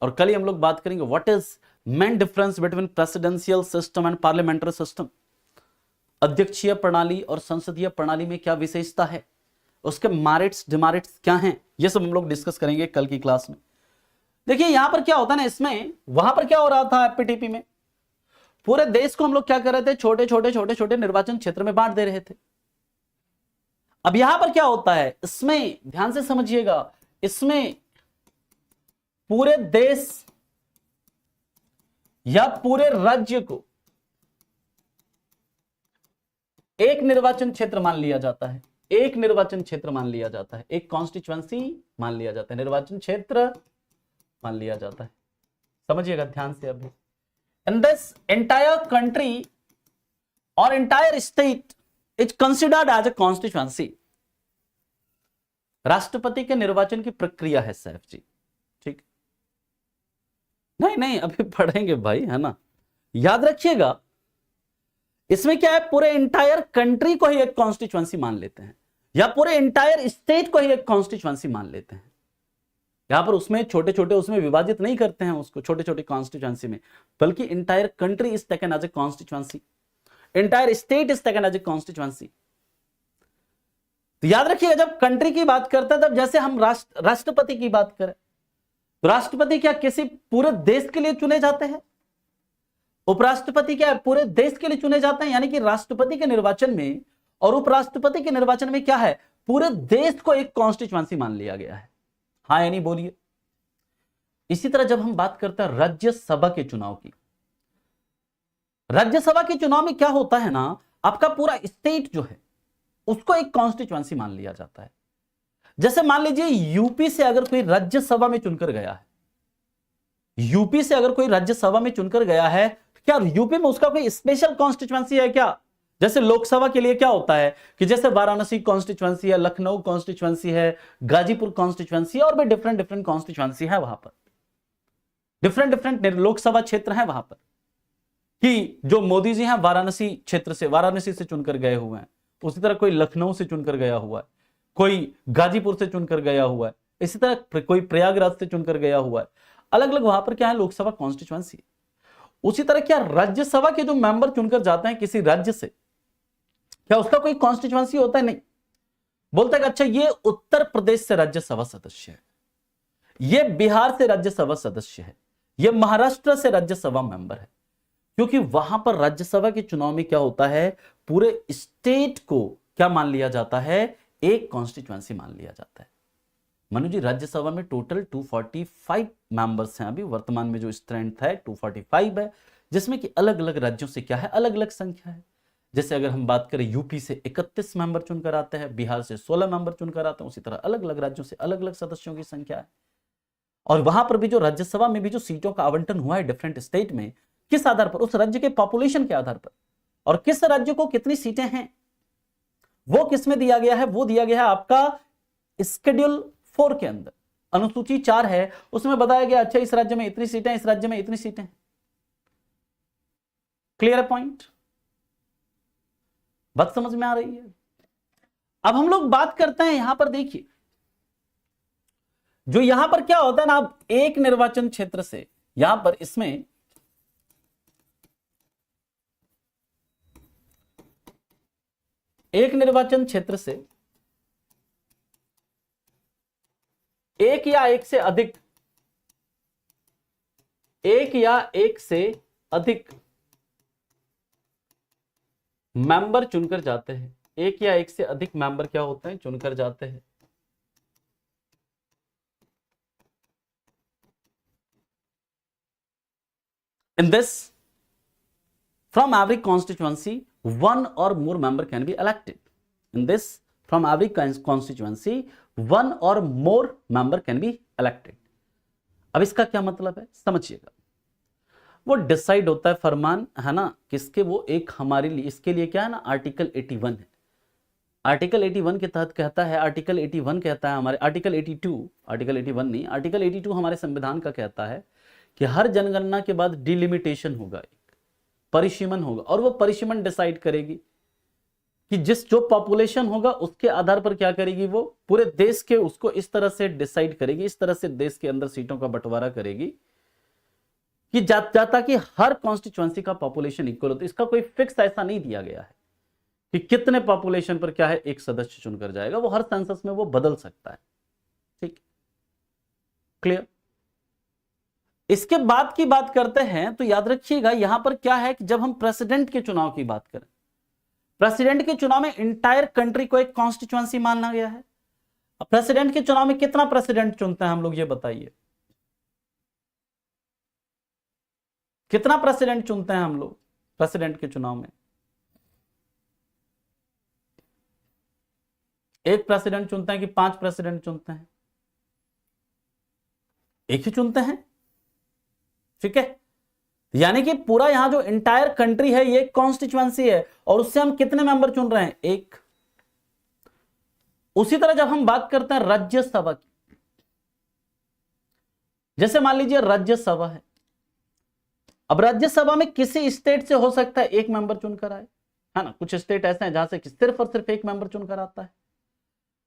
और कल ही हम लोग बात करेंगे what is main difference between presidential system and parliamentary system. अध्यक्षीय प्रणाली और संसदीय प्रणाली में क्या विशेषता है, उसके मेरिट्स डिमेरिट्स क्या हैं, ये सब हम लोग डिस्कस करेंगे कल की क्लास में। देखिए यहां पर क्या होता है ना, इसमें वहां पर क्या हो रहा था एफपीटीपी में, पूरे देश को हम लोग क्या कर रहे थे, छोटे छोटे छोटे छोटे निर्वाचन क्षेत्र में बांट दे रहे थे। अब यहां पर क्या होता है, इसमें ध्यान से समझिएगा, इसमें पूरे देश या पूरे राज्य को एक निर्वाचन क्षेत्र मान लिया जाता है, एक निर्वाचन क्षेत्र मान लिया जाता है, एक कॉन्स्टिट्यूएंसी मान लिया जाता है, निर्वाचन क्षेत्र मान लिया जाता है। समझिएगा ध्यान से अभी। इन दिस एंटायर कंट्री और entire state is considered as a constituency. राष्ट्रपति के निर्वाचन की प्रक्रिया है सैफ जी, ठीक। नहीं नहीं अभी पढ़ेंगे भाई, है ना, याद रखिएगा। इसमें क्या है, पूरे इंटायर कंट्री को ही एक कॉन्स्टिट्यूएंसी मान लेते हैं, या पूरे इंटायर स्टेट को ही एक कॉन्स्टिट्यूएंसी मान लेते हैं। यहां पर उसमें छोटे छोटे उसमें विभाजित नहीं करते हैं उसको छोटे छोटे कॉन्स्टिट्यूएंसी में, बल्कि entire country is taken as a constituency, entire state is taken as a constituency. तो याद रखिएगा, जब कंट्री की बात करते हैं तब जैसे हम राष्ट्रपति की बात करें, तो राष्ट्रपति क्या किसी पूरे देश के लिए चुने जाते हैं, उपराष्ट्रपति क्या है पूरे देश के लिए चुने जाते हैं। यानी कि राष्ट्रपति के निर्वाचन में और उपराष्ट्रपति के निर्वाचन में क्या है, पूरे देश को एक कॉन्स्टिट्यूएंसी मान लिया गया है। हाँ या नहीं बोलिए। इसी तरह जब हम बात करते हैं राज्यसभा के चुनाव की, राज्यसभा के चुनाव में क्या होता है ना, आपका पूरा स्टेट जो है उसको एक कॉन्स्टिट्यूएंसी मान लिया जाता है। जैसे मान लीजिए यूपी से अगर कोई राज्यसभा में चुनकर गया है, यूपी से अगर कोई राज्यसभा में चुनकर गया है, क्या यूपी में उसका कोई स्पेशल कॉन्स्टिट्यूएंसी है क्या। जैसे लोकसभा के लिए क्या होता है कि जैसे वाराणसी कॉन्स्टिट्यूएंसी है, लखनऊ कॉन्स्टिट्यूएंसी है, गाजीपुर कॉन्स्टिट्यूएंसी है, और भी डिफरेंट डिफरेंट कॉन्स्टिट्यूएंसी है, वहां पर डिफरेंट डिफरेंट लोकसभा क्षेत्र है वहां पर। कि जो मोदी जी हैं वाराणसी से चुनकर गए हुए हैं, उसी तरह कोई लखनऊ से चुनकर गया हुआ है, कोई गाजीपुर से चुनकर गया हुआ है, इसी तरह कोई प्रयागराज से चुनकर गया हुआ है। अलग अलग वहां पर क्या है, लोकसभा कॉन्स्टिट्यूएंसी। उसी तरह क्या राज्यसभा के जो मेंबर चुनकर जाते हैं किसी राज्य से, क्या उसका कोई कॉन्स्टिट्यूएंसी होता है, नहीं। बोलते हैं अच्छा ये उत्तर प्रदेश से राज्यसभा सदस्य है, ये बिहार से राज्यसभा सदस्य है, ये महाराष्ट्र से राज्यसभा मेंबर है। क्योंकि वहां पर राज्यसभा के चुनाव में क्या होता है, पूरे स्टेट को क्या मान लिया जाता है, एक कॉन्स्टिट्यूएंसी मान लिया जाता है। मनु जी राज्यसभा में टोटल 245 मेंबर्स हैं, अभी वर्तमान में जो स्ट्रेंथ है 245 है, जिसमें कि अलग अलग राज्यों से क्या है, अलग अलग संख्या है। जैसे अगर हम बात करें यूपी से 31 मेंबर चुनकर आते हैं, बिहार से 16 मेंबर चुनकर आते हैं, उसी तरह अलग अलग राज्यों से अलग अलग सदस्यों की संख्या है। और वहां पर भी जो राज्यसभा में भी जो सीटों का आवंटन हुआ है डिफरेंट स्टेट में, किस आधार पर, उस राज्य के पॉपुलेशन के आधार पर, और किस राज्य को कितनी सीटें हैं वो किस में दिया गया है, वो दिया गया है आपका शेड्यूल 4 के अंदर। अनुसूची 4 है, उसमें बताया गया अच्छा इस राज्य में इतनी सीटें, इस राज्य में इतनी सीटें। क्लियर है पॉइंट, बात समझ में आ रही है। अब हम लोग बात करते हैं यहां पर, देखिए जो यहां पर क्या होता है ना, आप एक निर्वाचन क्षेत्र से यहां पर इसमें एक निर्वाचन क्षेत्र से एक या एक से अधिक मेंबर चुनकर जाते हैं। एक या एक से अधिक मेंबर क्या होते हैं, चुनकर जाते हैं। In this, from every constituency, one or more member can be elected. In this, from every constituency, one or more member can be elected. अब इसका क्या मतलब है, समझिएगा। वो डिसाइड होता है फरमान, है ना, किसके, वो एक हमारे लिए, इसके लिए क्या है ना, आर्टिकल 81 है। आर्टिकल 81 के तहत कहता है, आर्टिकल 81 कहता है हमारे, आर्टिकल 82, आर्टिकल 81 नहीं, आर्टिकल 82 हमारे संविधान का कहता है कि हर जनगणना के बाद डिलिमिटेशन होगा, एक परिसीमन होगा, और वो परिसीमन डिसाइड करेगी कि जो पॉपुलेशन होगा उसके आधार पर क्या करेगी, वो पूरे देश के उसको इस तरह से डिसाइड करेगी, इस तरह से देश के अंदर सीटों का बंटवारा करेगी कि जाता कि हर कॉन्स्टिट्यूएंसी का पॉपुलेशन इक्वल हो। तो इसका कोई फिक्स ऐसा नहीं दिया गया है कि कितने पॉपुलेशन पर क्या है एक सदस्य चुनकर जाएगा, वो हर सेंसस में वो बदल सकता है। ठीक, क्लियर। इसके बाद की बात करते हैं तो याद रखिएगा यहां पर क्या है कि जब हम प्रेसिडेंट के चुनाव की बात करें, प्रेसिडेंट के चुनाव में इंटायर कंट्री को एक कॉन्स्टिट्यूएंसी माना गया है। अब प्रेसिडेंट के चुनाव में कितना प्रेसिडेंट चुनते हैं हम लोग, ये बताइए, कितना प्रेसिडेंट चुनते हैं हम लोग प्रेसिडेंट के चुनाव में? एक प्रेसिडेंट चुनते हैं कि 5 प्रेसिडेंट चुनते हैं? एक ही चुनते हैं। ठीक है, यानी कि पूरा यहां जो इंटायर कंट्री है ये कॉन्स्टिट्यूएंसी है, और उससे हम कितने मेंबर चुन रहे हैं, एक। उसी तरह जब हम बात करते हैं राज्यसभा की, जैसे मान लीजिए राज्यसभा है, अब राज्यसभा में किसी स्टेट से हो सकता है एक मेंबर चुनकर आए, है ना। कुछ स्टेट ऐसे हैं जहां से सिर्फ और सिर्फ एक मेंबर चुनकर आता है,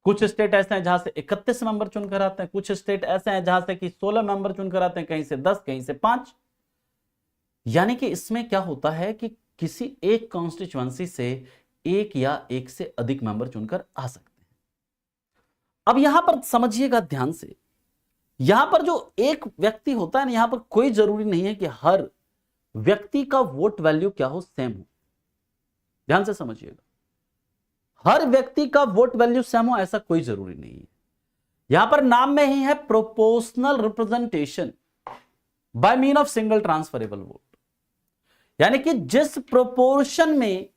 कुछ स्टेट ऐसे हैं जहां से 31 मेंबर चुनकर आते हैं, कुछ स्टेट ऐसे हैं जहां से कि 16 मेंबर चुनकर आते हैं, कहीं से 10, कहीं से 5। यानी कि इसमें क्या होता है कि किसी एक कॉन्स्टिट्यूएंसी से एक या एक से अधिक मेंबर चुनकर आ सकते हैं। अब यहां पर समझिएगा ध्यान से, यहां पर जो एक व्यक्ति होता है ना, यहां पर कोई जरूरी नहीं है कि हर व्यक्ति का वोट वैल्यू क्या हो, सेम हो। ध्यान से समझिएगा, हर व्यक्ति का वोट वैल्यू सेम हो ऐसा कोई जरूरी नहीं है। यहां पर नाम में ही है proportional representation by mean of single transferable vote, यानी कि जिस प्रोपोर्शन में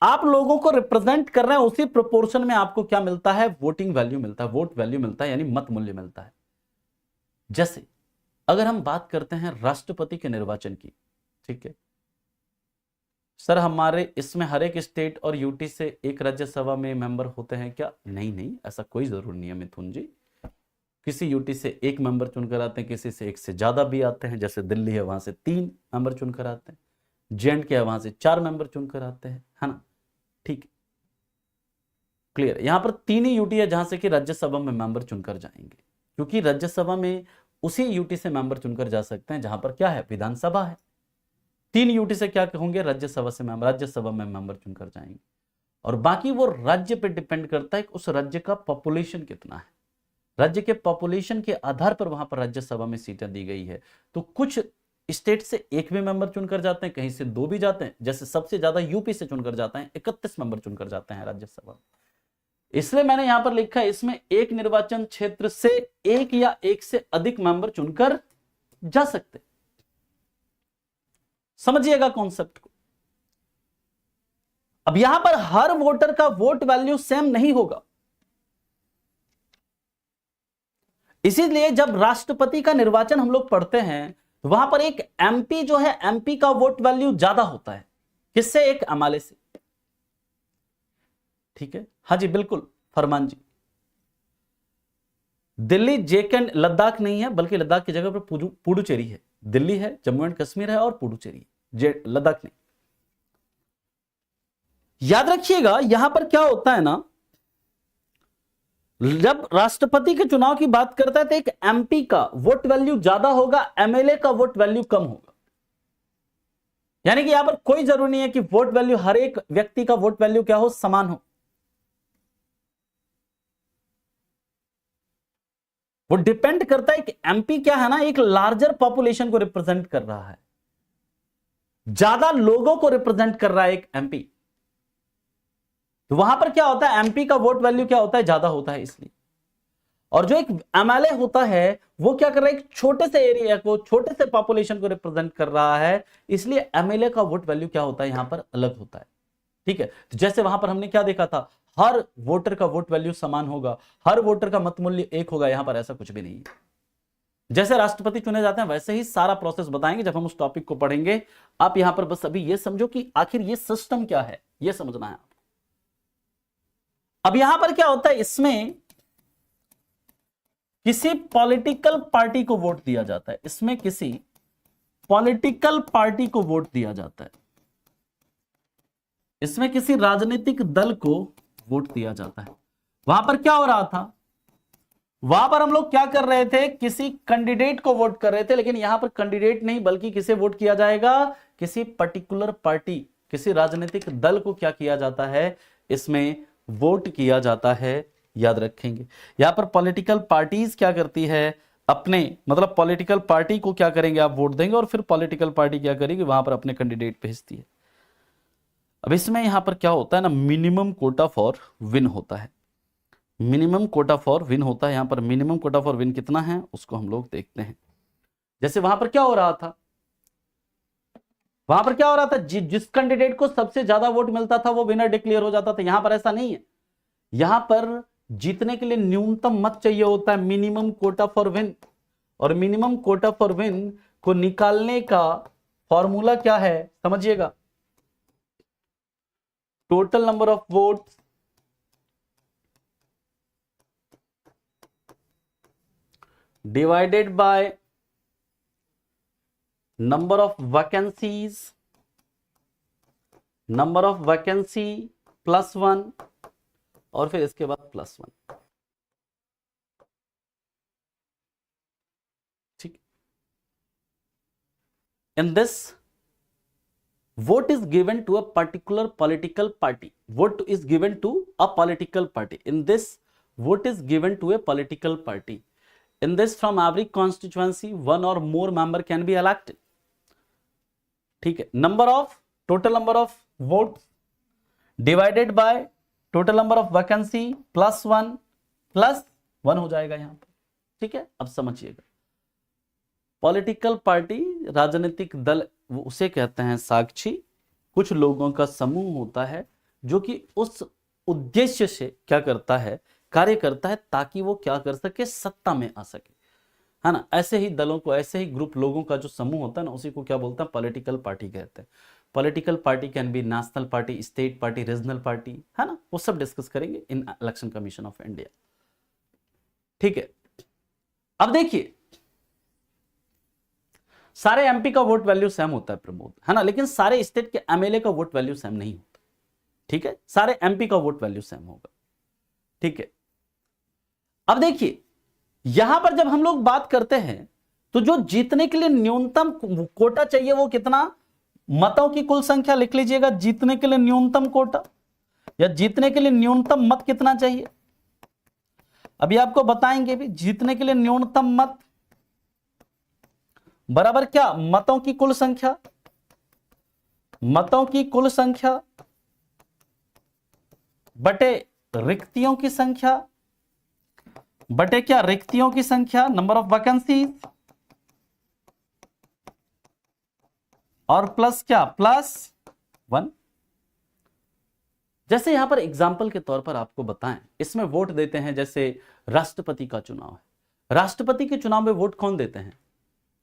आप लोगों को रिप्रेजेंट कर रहे हैं उसी प्रोपोर्शन में आपको क्या मिलता है, वोटिंग वैल्यू मिलता है, वोट वैल्यू मिलता है, यानी मत मूल्य मिलता है। जैसे अगर हम बात करते हैं राष्ट्रपति के निर्वाचन की, ठीक है सर, हमारे इसमें हर एक स्टेट और यूटी से एक राज्यसभा में मेंबर होते हैं क्या? नहीं, ऐसा कोई जरूरी नहीं है मिथुन जी। किसी यूटी से एक मेंबर चुनकर आते हैं, किसी से एक से ज्यादा भी आते हैं, जैसे दिल्ली है वहां से 3 मेंबर चुनकर आते हैं, जे.एंड.के है वहां से 4 मेंबर चुनकर आते हैं, है ना। ठीक, क्लियर। यहां पर 3 ही यूटी है जहां से कि राज्यसभा में मेंबर चुनकर जाएंगे, क्योंकि राज्यसभा में उसी यूटी से मेंबर चुनकर जा सकते हैं जहां पर क्या है, विधानसभा है। 3 यूटी से क्या होंगे, राज्यसभा में मेंबर चुनकर जाएंगे। और बाकी वो राज्य पे डिपेंड करता है कि उस राज्य का पॉपुलेशन कितना है, राज्य के पॉपुलेशन के आधार पर वहां पर राज्यसभा में सीटें दी गई है। तो कुछ स्टेट से एक भी मेंबर चुनकर जाते हैं, कहीं से 2 भी जाते हैं, जैसे सबसे ज्यादा यूपी से चुनकर जाते हैं, 31 मेंबर चुनकर जाते हैं राज्यसभा। इसलिए मैंने यहां पर लिखा है, इसमें एक निर्वाचन क्षेत्र से एक या एक से अधिक मेंबर चुनकर जा सकते। समझिएगा कॉन्सेप्ट को। अब यहां पर हर वोटर का वोट वैल्यू सेम नहीं होगा, इसीलिए जब राष्ट्रपति का निर्वाचन हम लोग पढ़ते हैं तो वहां पर एक एमपी जो है, एमपी का वोट वैल्यू ज्यादा होता है, किससे, एक एमएलए से। ठीक है, हाँ जी बिल्कुल फरमान जी। दिल्ली जे.एंड. लद्दाख नहीं है, बल्कि लद्दाख की जगह पर पुडुचेरी है। दिल्ली है, जम्मू एंड कश्मीर है, और पुडुचेरी, लद्दाख नहीं। याद रखिएगा यहां पर क्या होता है ना, जब राष्ट्रपति के चुनाव की बात करता है तो एक एमपी का वोट वैल्यू ज्यादा होगा, एमएलए का वोट वैल्यू कम होगा। यानी कि यहां पर कोई जरूरी नहीं है कि वोट वैल्यू, हर एक व्यक्ति का वोट वैल्यू क्या हो, समान हो। वो डिपेंड करता है कि एमपी क्या है ना, एक लार्जर पॉपुलेशन को रिप्रेजेंट कर रहा है, ज्यादा लोगों को रिप्रेजेंट कर रहा है एक एमपी। तो वहां पर क्या होता है, एमपी का वोट वैल्यू क्या होता है, ज्यादा होता है इसलिए। और जो एक एमएलए होता है वो क्या कर रहा है, एक छोटे से एरिया को, छोटे से पॉपुलेशन को रिप्रेजेंट कर रहा है, इसलिए एमएलए का वोट वैल्यू क्या होता है, यहां पर अलग होता है। ठीक है, तो जैसे वहां पर हमने क्या देखा था, हर वोटर का वोट वैल्यू समान होगा, हर वोटर का मत मूल्य एक होगा, यहां पर ऐसा कुछ भी नहीं है। जैसे राष्ट्रपति चुने जाते हैं वैसे ही सारा प्रोसेस बताएंगे जब हम उस टॉपिक को पढ़ेंगे। आप यहां पर बस अभी ये समझो कि आखिर ये सिस्टम क्या है, ये समझना है। अब यहां पर क्या होता है, इसमें किसी पॉलिटिकल पार्टी को वोट दिया जाता है, इसमें किसी पॉलिटिकल पार्टी को वोट दिया जाता है, इसमें किसी राजनीतिक दल को वोट दिया जाता है। वहां पर क्या हो रहा था, वहां पर हम लोग क्या कर रहे थे, किसी कैंडिडेट को वोट कर रहे थे, लेकिन यहां पर कैंडिडेट नहीं बल्कि किसे वोट किया जाएगा, किसी पर्टिकुलर पार्टी, किसी राजनीतिक दल को क्या किया जाता है, इसमें वोट किया जाता है। याद रखेंगे यहां पर पॉलिटिकल पार्टीज क्या करती है, अपने मतलब पॉलिटिकल पार्टी को क्या करेंगे, आप वोट देंगे और फिर पॉलिटिकल पार्टी क्या करेगी, वहां पर अपने कैंडिडेट भेजती है। अब इसमें यहां पर क्या होता है ना, मिनिमम कोटा फॉर विन होता है, मिनिमम कोटा फॉर विन होता है। यहां पर मिनिमम कोटा फॉर विन कितना है उसको हम लोग देखते हैं। जैसे वहां पर क्या हो रहा था, वहां पर क्या हो रहा था, जिस कैंडिडेट को सबसे ज्यादा वोट मिलता था वो विनर डिक्लेयर हो जाता था। यहां पर ऐसा नहीं है, यहां पर जीतने के लिए न्यूनतम मत चाहिए होता है, मिनिमम कोटा फॉर विन। और मिनिमम कोटा फॉर विन को निकालने का फॉर्मूला क्या है, समझिएगा, total number of votes divided by number of vacancies, number of vacancy plus 1 और फिर इसके बाद प्लस 1। ठीक, in this vote is given to a particular political party, vote is given to a political party, in this vote is given to a political party, in this from every constituency one or more member can be elected। ठीक है, number of, total number of vote divided by total number of vacancy plus 1 हो जाएगा यहां पर। ठीक है, अब समझिएगा, पॉलिटिकल पार्टी, राजनीतिक दल, वो उसे कहते हैं साक्षी, कुछ लोगों का समूह होता है जो कि उस उद्देश्य से क्या करता है, कार्य करता है, ताकि वो क्या कर सके, सत्ता में आ सके, है ना। ऐसे ही दलों को, ऐसे ही ग्रुप लोगों का जो समूह होता है ना, उसी को क्या बोलते हैं, पॉलिटिकल पार्टी कहते हैं। Political party can be national party, state party, regional party, है ना, वो सब डिस्कस करेंगे इन इलेक्शन कमीशन ऑफ इंडिया। ठीक है, अब देखिए, सारे एमपी का वोट वैल्यू सेम होता है प्रमोद, है ना, लेकिन सारे स्टेट के एमएलए का वोट वैल्यू सेम नहीं होता। ठीक है, सारे एमपी का वोट वैल्यू सेम होगा। ठीक है, अब देखिए, यहां पर जब हम लोग बात करते हैं तो जो जीतने के लिए न्यूनतम कोटा चाहिए वो कितना, मतों की कुल संख्या लिख लीजिएगा, जीतने के लिए न्यूनतम कोटा या जीतने के लिए न्यूनतम मत कितना चाहिए, अभी आपको बताएंगे भी। जीतने के लिए न्यूनतम मत बराबर क्या, मतों की कुल संख्या, मतों की कुल संख्या बटे रिक्तियों की संख्या, बटे क्या, रिक्तियों की संख्या, नंबर ऑफ वैकेंसी, और प्लस क्या, प्लस 1। जैसे यहां पर एग्जाम्पल के तौर पर आपको बताएं, इसमें वोट देते हैं, जैसे राष्ट्रपति का चुनाव है, राष्ट्रपति के चुनाव में वोट कौन देते हैं,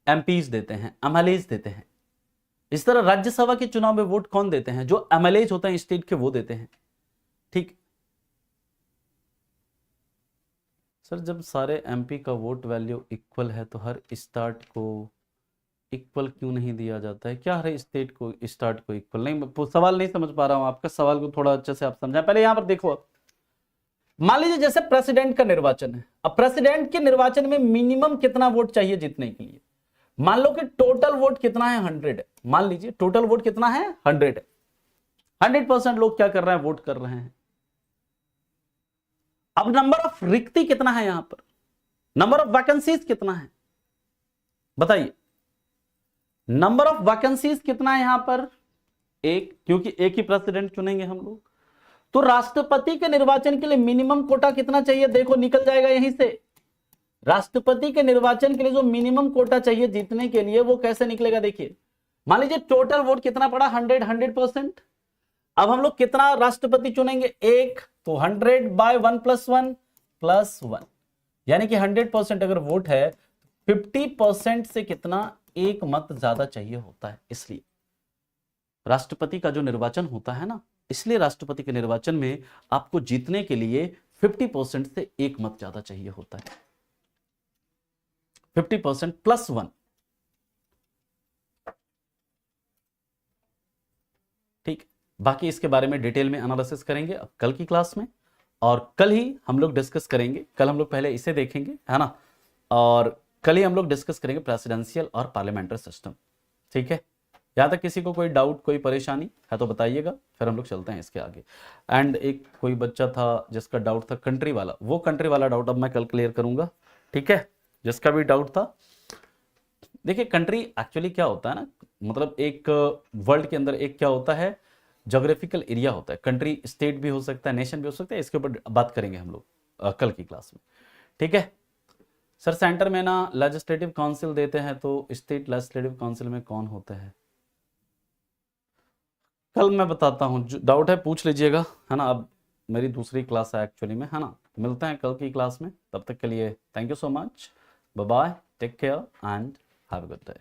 एमपीज देते हैं, एमएलएज देते हैं। इस तरह राज्यसभा के चुनाव में वोट कौन देते हैं, जो एमएलएज होते हैं स्टेट के, वो देते हैं। ठीक सर, जब सारे एमपी का वोट वैल्यू इक्वल है तो हर स्टार्ट को इक्वल क्यों नहीं दिया जाता है, क्या हर स्टेट को, स्टार्ट को इक्वल नहीं, सवाल नहीं समझ पा रहा हूं आपका सवाल को, थोड़ा अच्छे से आप समझाएं। पहले यहां पर देखो, मान लीजिए जैसे प्रेसिडेंट का निर्वाचन है, अब प्रेसिडेंट के निर्वाचन में मिनिमम कितना वोट चाहिए जीतने के लिए, मान लो कि टोटल वोट कितना है 100, मान लीजिए टोटल वोट कितना है 100 है, 100% लोग क्या कर रहे हैं, वोट कर रहे हैं। अब नंबर ऑफ रिक्ति कितना है यहां पर, नंबर ऑफ वैकेंसीज कितना है, बताइए। नंबर ऑफ वैकेंसीज कितना है यहां पर, एक, क्योंकि एक ही प्रेसिडेंट चुनेंगे हम लोग। तो राष्ट्रपति के निर्वाचन के लिए मिनिमम कोटा कितना चाहिए, देखो निकल जाएगा यहीं से। राष्ट्रपति के निर्वाचन के लिए जो मिनिमम कोटा चाहिए जीतने के लिए, वो कैसे निकलेगा, देखिए। मान लीजिए टोटल वोट कितना पड़ा, 100%। अब हम लोग कितना राष्ट्रपति चुनेंगे, एक, तो 100/1+1+1, यानी कि 100% अगर वोट है 50% से कितना, एक मत ज्यादा चाहिए होता है। इसलिए राष्ट्रपति का जो निर्वाचन होता है ना, इसलिए राष्ट्रपति के निर्वाचन में आपको जीतने के लिए 50% से एक मत ज्यादा चाहिए होता है, 50%+1। ठीक, बाकी इसके बारे में डिटेल में एनालिसिस करेंगे अब कल की क्लास में, और कल ही हम लोग डिस्कस करेंगे। कल हम लोग पहले इसे देखेंगे, है ना, और कल ही हम लोग डिस्कस करेंगे प्रेसिडेंशियल और पार्लियामेंट्री सिस्टम। ठीक है, यहां तक किसी को कोई डाउट, कोई परेशानी है तो बताइएगा, फिर हम लोग चलते हैं इसके आगे। एंड एक कोई बच्चा था जिसका डाउट था कंट्री वाला, वो कंट्री वाला डाउट अब मैं कल क्लियर करूंगा। ठीक है, जिसका भी डाउट था, देखिए कंट्री एक्चुअली क्या होता है ना, मतलब एक वर्ल्ड के अंदर एक क्या होता है, ज्योग्राफिकल एरिया होता है। कंट्री स्टेट भी हो सकता है, नेशन भी हो सकता है, इसके ऊपर बात करेंगे हम लोग कल की क्लास में। ठीक है सर, सेंटर में ना लेजिस्लेटिव काउंसिल देते हैं, तो स्टेट लेजिस्लेटिव काउंसिल में कौन होते हैं, कल मैं बताता हूँ। जो डाउट है पूछ लीजिएगा, है ना। अब मेरी दूसरी क्लास है एक्चुअली में, है ना। मिलते हैं कल की क्लास में, तब तक के लिए thank you so much, bye bye, take care and have a good day.